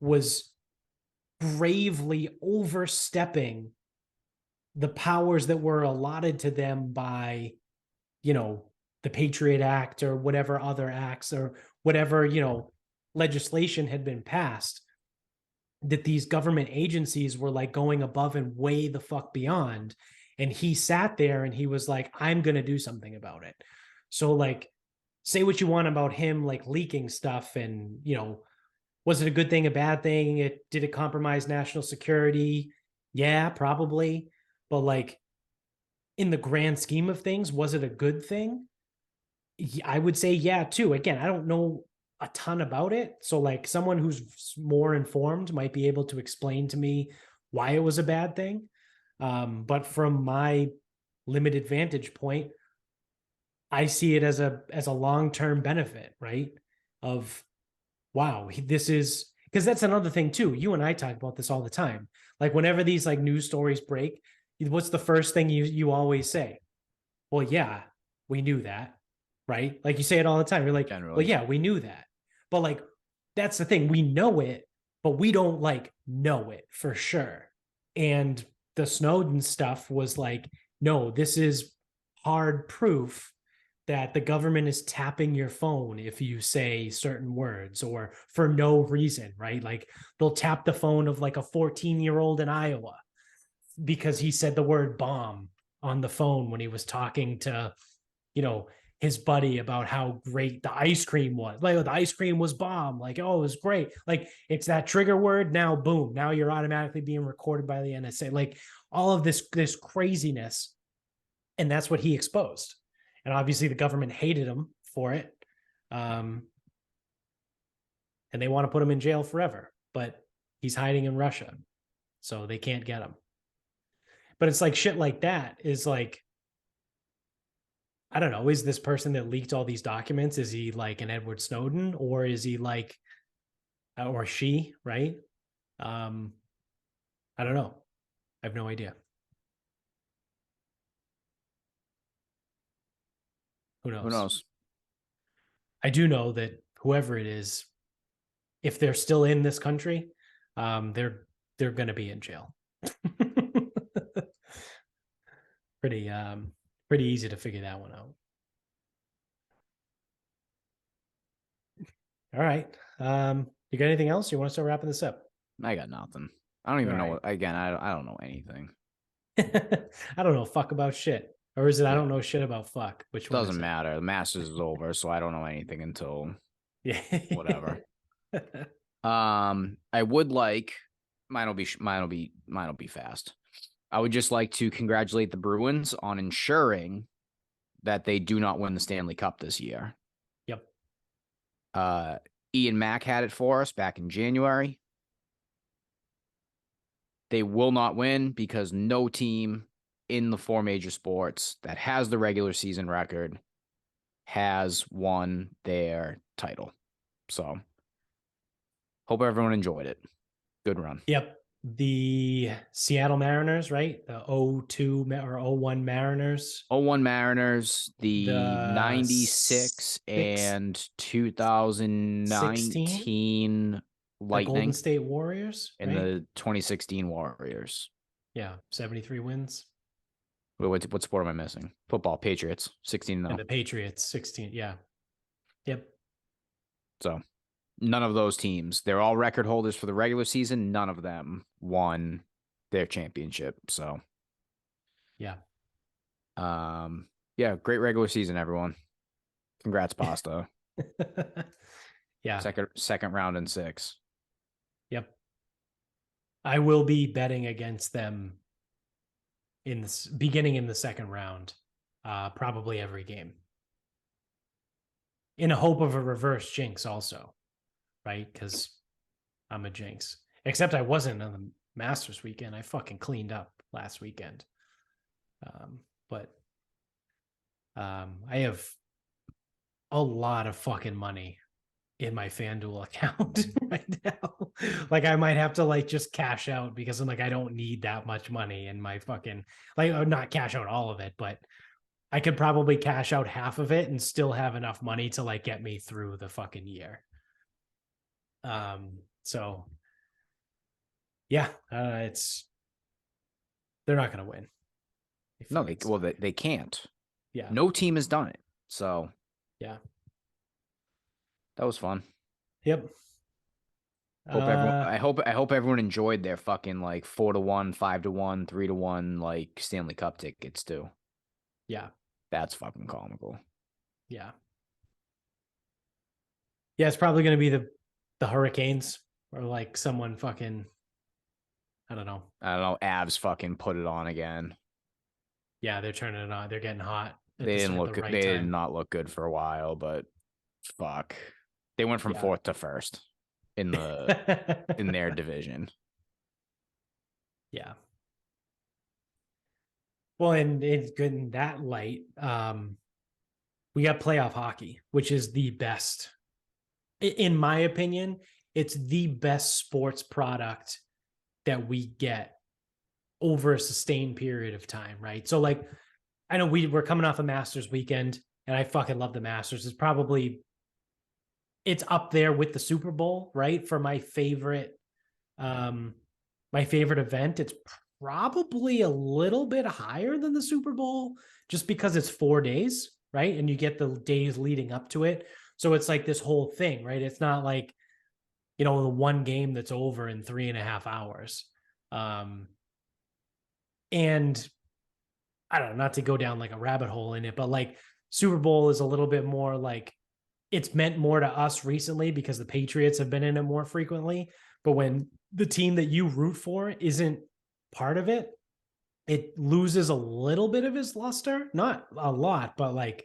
[SPEAKER 1] was gravely overstepping the powers that were allotted to them by, you know, the Patriot Act or whatever other acts or whatever, you know, legislation had been passed, that these government agencies were like going above and way the fuck beyond. And he sat there and he was like, I'm going to do something about it. So, like, say what you want about him, like leaking stuff and, you know, was it a good thing, a bad thing? Did it compromise national security? Yeah, probably. But like in the grand scheme of things, was it a good thing? I would say yeah too. Again, I don't know a ton about it, so like someone who's more informed might be able to explain to me why it was a bad thing. But from my limited vantage point, I see it as a long term benefit, right? Of wow, this is because that's another thing too. You and I talk about this all the time. Like whenever these like news stories break, what's the first thing you always say? Well, yeah, we knew that, right? Like you say it all the time. You're like, well,
[SPEAKER 2] Generally.
[SPEAKER 1] yeah, we knew that. But like, that's the thing. We know it, but we don't like know it for sure. And the Snowden stuff was like, no, this is hard proof that the government is tapping your phone if you say certain words or for no reason, right? Like they'll tap the phone of like a 14-year-old in Iowa because he said the word bomb on the phone when he was talking to, you know, his buddy about how great the ice cream was. Like the ice cream was bomb. Like, oh, it was great. Like it's that trigger word. Now, boom. Now you're automatically being recorded by the NSA. Like all of this craziness. And that's what he exposed. And obviously the government hated him for it. Um, and they want to put him in jail forever. But he's hiding in Russia. So they can't get him. But it's like shit like that is like, I don't know, is this person that leaked all these documents, is he like an Edward Snowden or is he like, or she, right? Um, I don't know. I have no idea. Who
[SPEAKER 2] Who
[SPEAKER 1] knows?
[SPEAKER 2] knows?
[SPEAKER 1] I do know that whoever it is, if they're still in this country, they're going to be in jail. pretty pretty easy to figure that one out. All right. You got anything else? You want to start wrapping this up?
[SPEAKER 2] I got nothing. I don't
[SPEAKER 1] All
[SPEAKER 2] even know
[SPEAKER 1] right.
[SPEAKER 2] what again, I don't know anything.
[SPEAKER 1] I don't know fuck about shit. Or is it I
[SPEAKER 2] Yeah.
[SPEAKER 1] don't know shit about fuck? Which one
[SPEAKER 2] Doesn't
[SPEAKER 1] is it?
[SPEAKER 2] matter. The Masters is over, so I don't know anything until
[SPEAKER 1] Yeah.
[SPEAKER 2] whatever. I would like mine will be fast. I would just like to congratulate the Bruins on ensuring that they do not win the Stanley Cup this year.
[SPEAKER 1] Yep.
[SPEAKER 2] Ian Mack had it for us back in January. They will not win because no team in the four major sports that has the regular season record has won their title. So hope everyone enjoyed it. Good run.
[SPEAKER 1] Yep. The Seattle Mariners, right? The 02 or 01 Mariners.
[SPEAKER 2] 01 Mariners, the 96
[SPEAKER 1] six-
[SPEAKER 2] and 2019
[SPEAKER 1] the
[SPEAKER 2] Lightning,
[SPEAKER 1] Golden State Warriors,
[SPEAKER 2] and
[SPEAKER 1] right?
[SPEAKER 2] the 2016 Warriors.
[SPEAKER 1] Yeah, 73 wins.
[SPEAKER 2] What sport am I missing? Football, Patriots, 16-0.
[SPEAKER 1] And the Patriots, 16. Yeah. Yep.
[SPEAKER 2] So none of those teams, they're all record holders for the regular season. None of them won their championship. So
[SPEAKER 1] yeah.
[SPEAKER 2] Yeah, great regular season, everyone. Congrats, Pasta.
[SPEAKER 1] Yeah.
[SPEAKER 2] Second round in 6.
[SPEAKER 1] Yep. I will be betting against them in the beginning in the second round, probably every game, in a hope of a reverse jinx also, right? Because I'm a jinx. Except I wasn't on the Masters weekend. I fucking cleaned up last weekend. But I have a lot of fucking money in my FanDuel account right now. Like I might have to like just cash out because I'm like, I don't need that much money in my fucking, like, not cash out all of it, but I could probably cash out half of it and still have enough money to like get me through the fucking year. So yeah, they're not going to win.
[SPEAKER 2] No, they can't.
[SPEAKER 1] Yeah.
[SPEAKER 2] No team has done it. So
[SPEAKER 1] yeah,
[SPEAKER 2] that was fun.
[SPEAKER 1] Yep.
[SPEAKER 2] I hope everyone enjoyed their fucking like 4-1, 5-1, 3-1 like Stanley Cup tickets too.
[SPEAKER 1] Yeah.
[SPEAKER 2] That's fucking comical.
[SPEAKER 1] Yeah. Yeah, it's probably going to be the Hurricanes or like someone fucking, I don't know.
[SPEAKER 2] Avs fucking put it on again.
[SPEAKER 1] Yeah, they're turning it on. They're getting hot.
[SPEAKER 2] They didn't look good. They did not look good for a while, but fuck. They went from 4th to 1st in their division.
[SPEAKER 1] Yeah. Well, and it's good in that light. We got playoff hockey, which is the best. In my opinion, it's the best sports product that we get over a sustained period of time, right? So like, I know we're coming off a Masters weekend and I fucking love the Masters. It's up there with the Super Bowl, right? For my favorite event. It's probably a little bit higher than the Super Bowl just because it's 4 days, right? And you get the days leading up to it. So it's like this whole thing, right? It's not like, the one game that's over in 3.5 hours. And I don't know, not to go down like a rabbit hole in it, but like Super Bowl is a little bit more like it's meant more to us recently because the Patriots have been in it more frequently. But when the team that you root for isn't part of it, it loses a little bit of its luster. Not a lot, but like,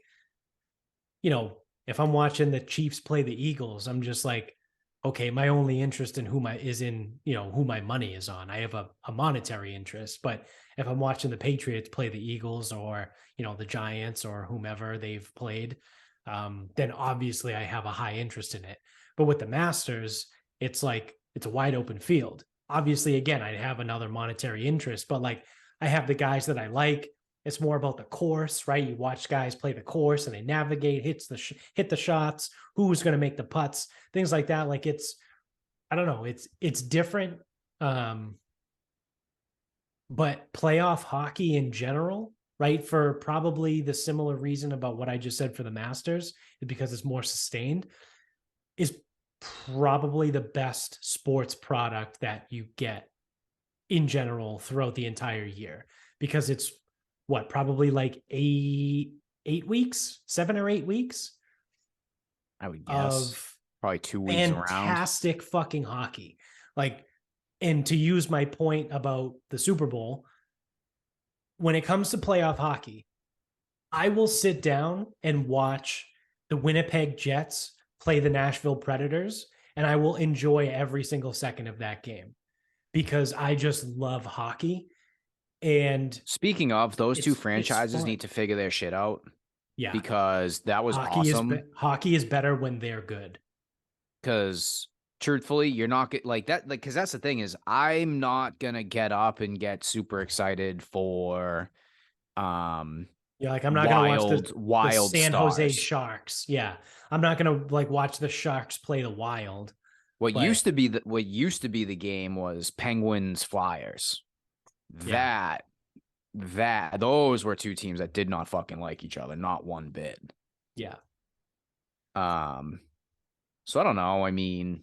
[SPEAKER 1] if I'm watching the Chiefs play the Eagles, I'm just like, okay, my only interest in who my money is on. I have a monetary interest, but if I'm watching the Patriots play the Eagles or, the Giants or whomever they've played, then obviously I have a high interest in it. But with the Masters, it's like, it's a wide open field. Obviously, again, I have another monetary interest, but like I have the guys that I like. It's more about the course, right? You watch guys play the course and they navigate, hit the shots, who's going to make the putts, things like that. Like I don't know, it's different. But playoff hockey in general, right? For probably the similar reason about what I just said for the Masters, is because it's more sustained, is probably the best sports product that you get in general throughout the entire year, because it's probably like 7 or 8 weeks.
[SPEAKER 2] I would guess
[SPEAKER 1] of
[SPEAKER 2] probably 2 weeks around.
[SPEAKER 1] Fantastic fucking hockey. Like, and to use my point about the Super Bowl, when it comes to playoff hockey, I will sit down and watch the Winnipeg Jets play the Nashville Predators, and I will enjoy every single second of that game because I just love hockey. And
[SPEAKER 2] Speaking of, those two
[SPEAKER 1] it's
[SPEAKER 2] franchises
[SPEAKER 1] fun.
[SPEAKER 2] need to figure their shit out
[SPEAKER 1] Yeah,
[SPEAKER 2] because that was
[SPEAKER 1] hockey is
[SPEAKER 2] awesome.
[SPEAKER 1] hockey is better when they're good.
[SPEAKER 2] Because truthfully, you're not get like that. Like, because that's the thing is, I'm not gonna get up and get super excited for
[SPEAKER 1] Yeah, like I'm not gonna watch the
[SPEAKER 2] wild
[SPEAKER 1] San Jose
[SPEAKER 2] stars.
[SPEAKER 1] Sharks. Yeah, I'm not gonna like watch the Sharks play the Wild. But
[SPEAKER 2] What used to be the game was Penguins Flyers.
[SPEAKER 1] yeah,
[SPEAKER 2] Those were two teams that did not fucking like each other, not one bit.
[SPEAKER 1] yeah,
[SPEAKER 2] Um, so I don't know. I mean,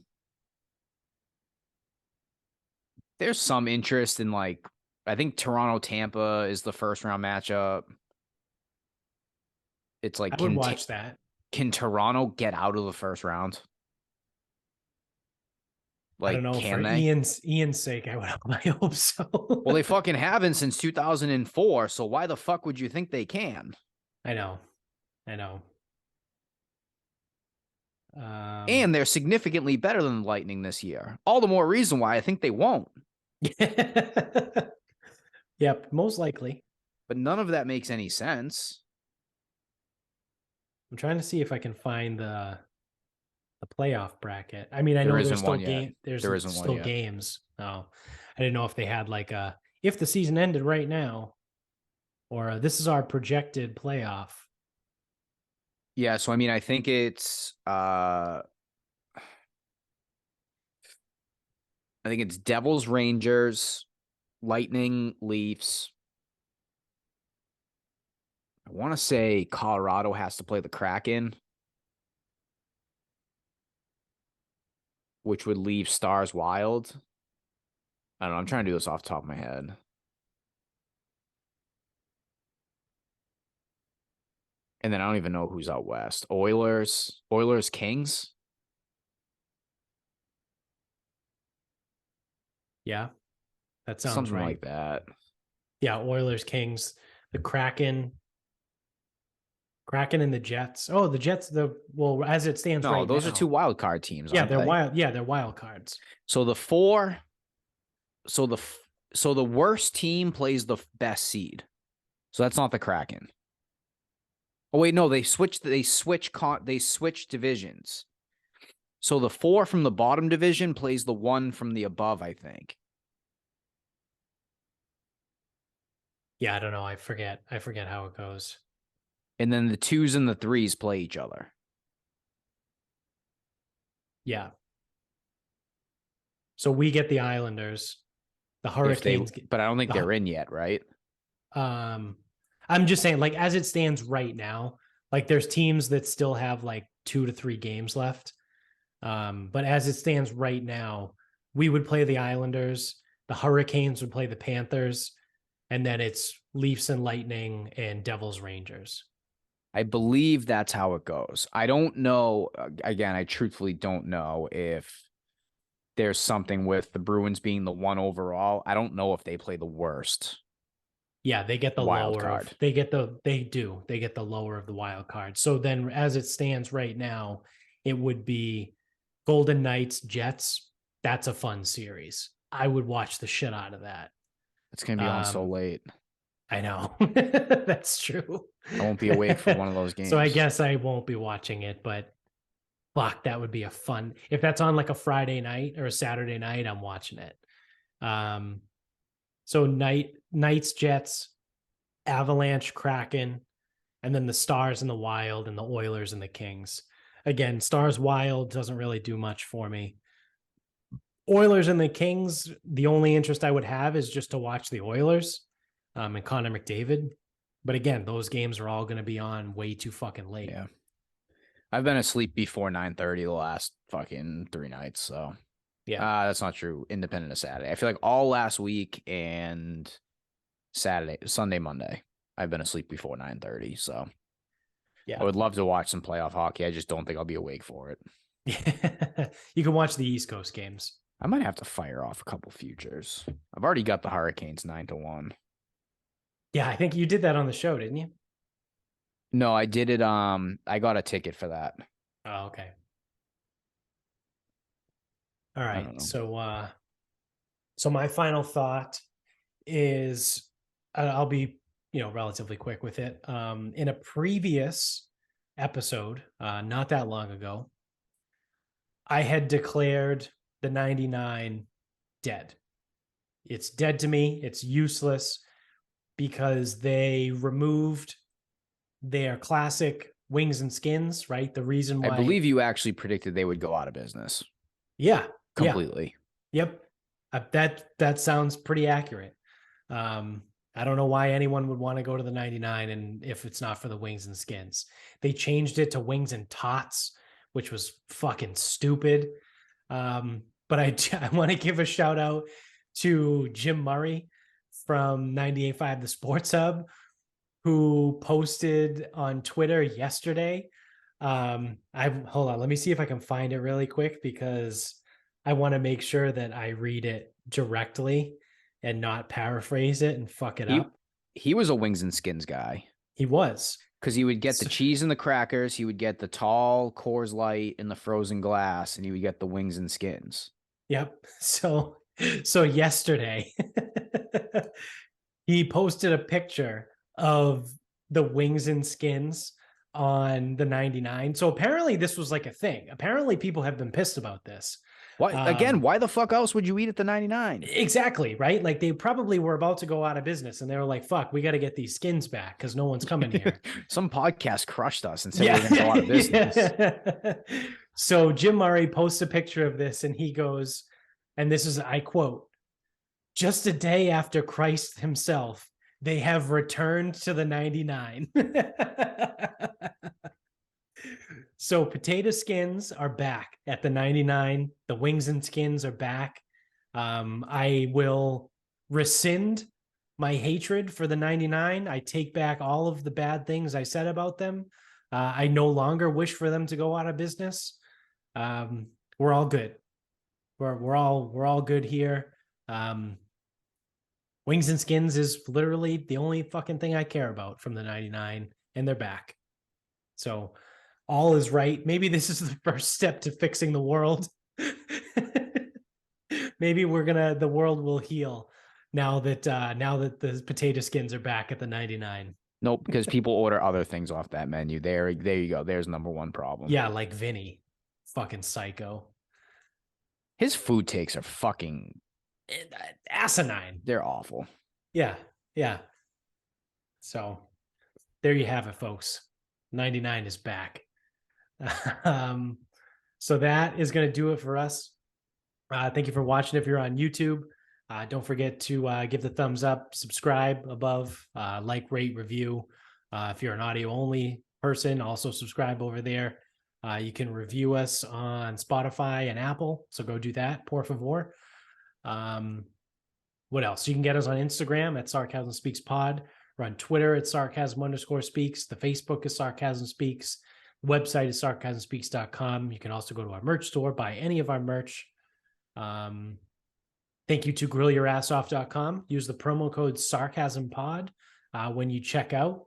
[SPEAKER 2] there's some interest in like I think Toronto Tampa is the first round matchup. It's like
[SPEAKER 1] I would watch that.
[SPEAKER 2] can Toronto get out of the first round?
[SPEAKER 1] I don't
[SPEAKER 2] Like,
[SPEAKER 1] know, for
[SPEAKER 2] can they?
[SPEAKER 1] Ian's sake, I hope so.
[SPEAKER 2] Well, they fucking haven't since 2004. So why the fuck would you think they can?
[SPEAKER 1] I know.
[SPEAKER 2] And they're significantly better than the Lightning this year. All the more reason why I think they won't.
[SPEAKER 1] Yep, most likely.
[SPEAKER 2] But none of that makes any sense.
[SPEAKER 1] I'm trying to see if I can find the playoff bracket. I mean, I
[SPEAKER 2] There
[SPEAKER 1] know
[SPEAKER 2] isn't one yet.
[SPEAKER 1] there's
[SPEAKER 2] There isn't one
[SPEAKER 1] still
[SPEAKER 2] yet.
[SPEAKER 1] games. Oh, I didn't know if they had like a if the season ended right now, or this is our projected playoff.
[SPEAKER 2] Yeah, so I mean, I think it's Devils, Rangers, Lightning, Leafs. I want to say Colorado has to play the Kraken, which would leave Stars Wild. I don't know. I'm trying to do this off the top of my head. And then I don't even know who's out west. Oilers, Kings.
[SPEAKER 1] Yeah, that sounds
[SPEAKER 2] Something
[SPEAKER 1] right.
[SPEAKER 2] like that.
[SPEAKER 1] Yeah, Oilers, Kings, the Kraken and the Jets. Oh, the Jets. Well, as it stands
[SPEAKER 2] No,
[SPEAKER 1] right
[SPEAKER 2] those
[SPEAKER 1] now.
[SPEAKER 2] are two wild card teams,
[SPEAKER 1] Yeah,
[SPEAKER 2] aren't
[SPEAKER 1] they're
[SPEAKER 2] they?
[SPEAKER 1] wild. Yeah, they're wild cards.
[SPEAKER 2] So the four. So the worst team plays the best seed. So that's not the Kraken. Oh wait, no, they switch divisions. So the 4 from the bottom division plays the 1 from the above, I think.
[SPEAKER 1] Yeah, I don't know. I forget how it goes.
[SPEAKER 2] And then the 2s and the 3s play each other.
[SPEAKER 1] Yeah. So we get the Islanders, the Hurricanes.
[SPEAKER 2] But I don't think they're in yet, right?
[SPEAKER 1] I'm just saying, like, as it stands right now, like there's teams that still have like 2 to 3 games left. But as it stands right now, we would play the Islanders, the Hurricanes would play the Panthers, and then it's Leafs and Lightning and Devils Rangers.
[SPEAKER 2] I believe that's how it goes. I don't know. Again, I truthfully don't know if there's something with the Bruins being the 1 overall. I don't know if they play the worst.
[SPEAKER 1] Yeah, they get the
[SPEAKER 2] wild
[SPEAKER 1] lower
[SPEAKER 2] card.
[SPEAKER 1] of they get the lower of the wild card. So then as it stands right now, it would be Golden Knights, Jets. That's a fun series. I would watch the shit out of that.
[SPEAKER 2] It's going to be on so late.
[SPEAKER 1] I know. That's true.
[SPEAKER 2] I won't be awake for one of those games.
[SPEAKER 1] So I guess I won't be watching it, but fuck, that would be a fun. If that's on like a Friday night or a Saturday night, I'm watching it. So Knights, Jets, Avalanche, Kraken, and then the Stars and the Wild and the Oilers and the Kings. Again, Stars Wild doesn't really do much for me. Oilers and the Kings, the only interest I would have is just to watch the Oilers and Connor McDavid. But again, those games are all going to be on way too fucking late.
[SPEAKER 2] Yeah. I've been asleep before 9:30 the last fucking 3 nights, so
[SPEAKER 1] yeah,
[SPEAKER 2] that's not true. Independent of Saturday, I feel like all last week and Saturday, Sunday, Monday, I've been asleep before 9:30. So
[SPEAKER 1] yeah,
[SPEAKER 2] I would love to watch some playoff hockey. I just don't think I'll be awake for it.
[SPEAKER 1] You can watch the East Coast games.
[SPEAKER 2] I might have to fire off a couple futures. I've already got the Hurricanes 9-1.
[SPEAKER 1] Yeah, I think you did that on the show, didn't you?
[SPEAKER 2] No, I did it. I got a ticket for that.
[SPEAKER 1] Oh, okay. All
[SPEAKER 2] I don't
[SPEAKER 1] right.
[SPEAKER 2] know.
[SPEAKER 1] So my final thought is I'll be, relatively quick with it. In a previous episode, not that long ago, I had declared the 99 dead. It's dead to me. It's useless because they removed their classic wings and skins, right? The reason
[SPEAKER 2] I
[SPEAKER 1] why,
[SPEAKER 2] believe you actually predicted they would go out of business
[SPEAKER 1] yeah, yeah,
[SPEAKER 2] completely.
[SPEAKER 1] yep. That sounds pretty accurate. Um, I don't know why anyone would want to go to the 99 and if it's not for the wings and skins. They changed it to wings and tots, which was fucking stupid. But I want to give a shout out to Jim Murray from 98.5 The Sports Hub, who posted on Twitter yesterday. I hold on, let me see if I can find it really quick because I want to make sure that I read it directly and not paraphrase it and fuck it
[SPEAKER 2] He
[SPEAKER 1] up.
[SPEAKER 2] he was a wings and skins guy
[SPEAKER 1] He was.
[SPEAKER 2] because he would get the
[SPEAKER 1] So,
[SPEAKER 2] cheese and the crackers, he would get the tall Coors Light and the frozen glass, and he would get the wings and skins.
[SPEAKER 1] yep. So yesterday he posted a picture of the wings and skins on the 99. So apparently this was like a thing. Apparently people have been pissed about this.
[SPEAKER 2] Why again? Why the fuck else would you eat at the 99?
[SPEAKER 1] Exactly, right? Like they probably were about to go out of business and they were like, fuck, we got to get these skins back because no one's coming here.
[SPEAKER 2] Some podcast crushed us and said we were going to go out of business.
[SPEAKER 1] Yeah. So Jim Murray posts a picture of this and he goes, and this is, I quote, just a day after Christ himself, they have returned to the 99. So potato skins are back at the 99. The wings and skins are back. I will rescind my hatred for the 99. I take back all of the bad things I said about them. I no longer wish for them to go out of business. We're all good. We're all good here. Wings and skins is literally the only fucking thing I care about from the 99, and they're back. So all is right. Maybe this is the first step to fixing the world. Maybe the world will heal now that the potato skins are back at the 99.
[SPEAKER 2] Nope, because people order other things off that menu. There you go. There's number one problem.
[SPEAKER 1] Yeah, like Vinny. Fucking psycho.
[SPEAKER 2] His food takes are fucking
[SPEAKER 1] asinine.
[SPEAKER 2] They're awful.
[SPEAKER 1] Yeah. So there you have it, folks. 99 is back. So that is going to do it for us. Thank you for watching. If you're on YouTube, don't forget to give the thumbs up, subscribe above, like, rate, review. If you're an audio only person, also subscribe over there. You can review us on Spotify and Apple, so go do that, por favor. What else? You can get us on Instagram at Sarcasm Speaks Pod. We're on Twitter at Sarcasm_speaks. The Facebook is Sarcasm Speaks. The website is sarcasmspeaks.com. You can also go to our merch store, buy any of our merch. Thank you to grillyourassoff.com. Use the promo code SarcasmPod when you check out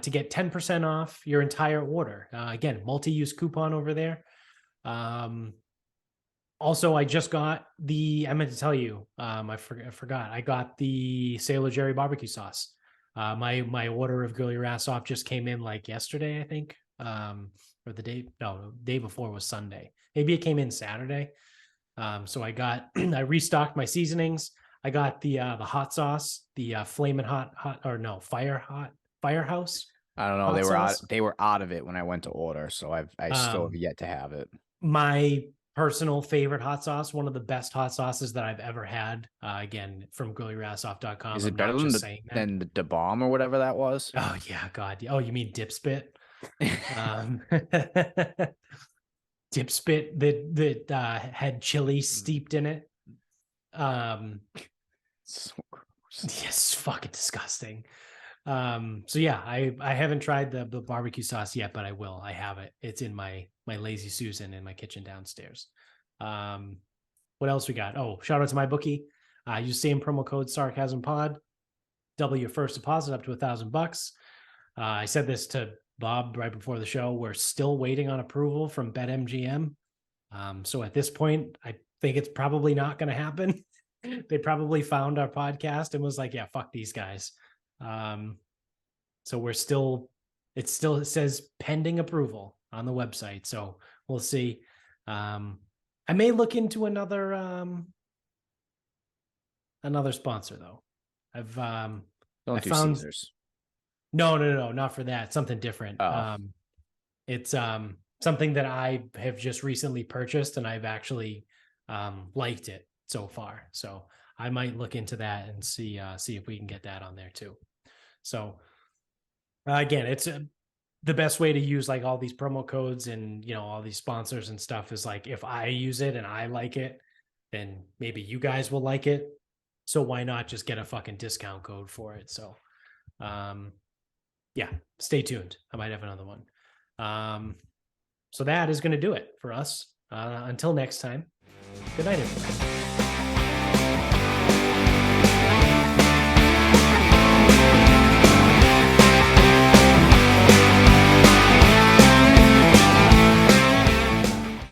[SPEAKER 1] to get 10% off your entire order. Again, multi-use coupon over there. Also, I just got I meant to tell you, I forgot. I got the Sailor Jerry barbecue sauce. My order of Grill Your Ass Off just came in like yesterday, I think. Or the day before was Sunday. Maybe it came in Saturday. So I restocked my seasonings. I got the hot sauce, the Flamin' Firehouse.
[SPEAKER 2] I don't know. They were out of it when I went to order, so I still have yet to have it.
[SPEAKER 1] My personal favorite hot sauce, one of the best hot sauces that I've ever had. Again, from grillyourassoff.com.
[SPEAKER 2] Is it better than the bomb or whatever that was?
[SPEAKER 1] Oh yeah, God. Oh, you mean Dip Spit? Dip Spit that had chili steeped in it.
[SPEAKER 2] So gross.
[SPEAKER 1] Yes, fucking disgusting. So yeah, I haven't tried the barbecue sauce yet, but I will. I have it. It's in my Lazy Susan in my kitchen downstairs. What else we got? Oh, shout out to my bookie. Use same promo code SarcasmPod. Double your first deposit up to $1,000. I said this to Bob right before the show. We're still waiting on approval from BetMGM. So at this point, I think it's probably not going to happen. They probably found our podcast and was like, yeah, fuck these guys. So it says pending approval on the website. So we'll see. I may look into another sponsor though.
[SPEAKER 2] Don't do Caesars.
[SPEAKER 1] No, not for that. Something different.
[SPEAKER 2] Oh.
[SPEAKER 1] It's something that I have just recently purchased, and I've actually liked it so far. So I might look into that and see if we can get that on there too. So again, it's the best way to use like all these promo codes and all these sponsors and stuff is like, if I use it and I like it, then maybe you guys will like it. So why not just get a fucking discount code for it? So yeah, stay tuned. I might have another one. So that is going to do it for us. Until next time, good night, everybody.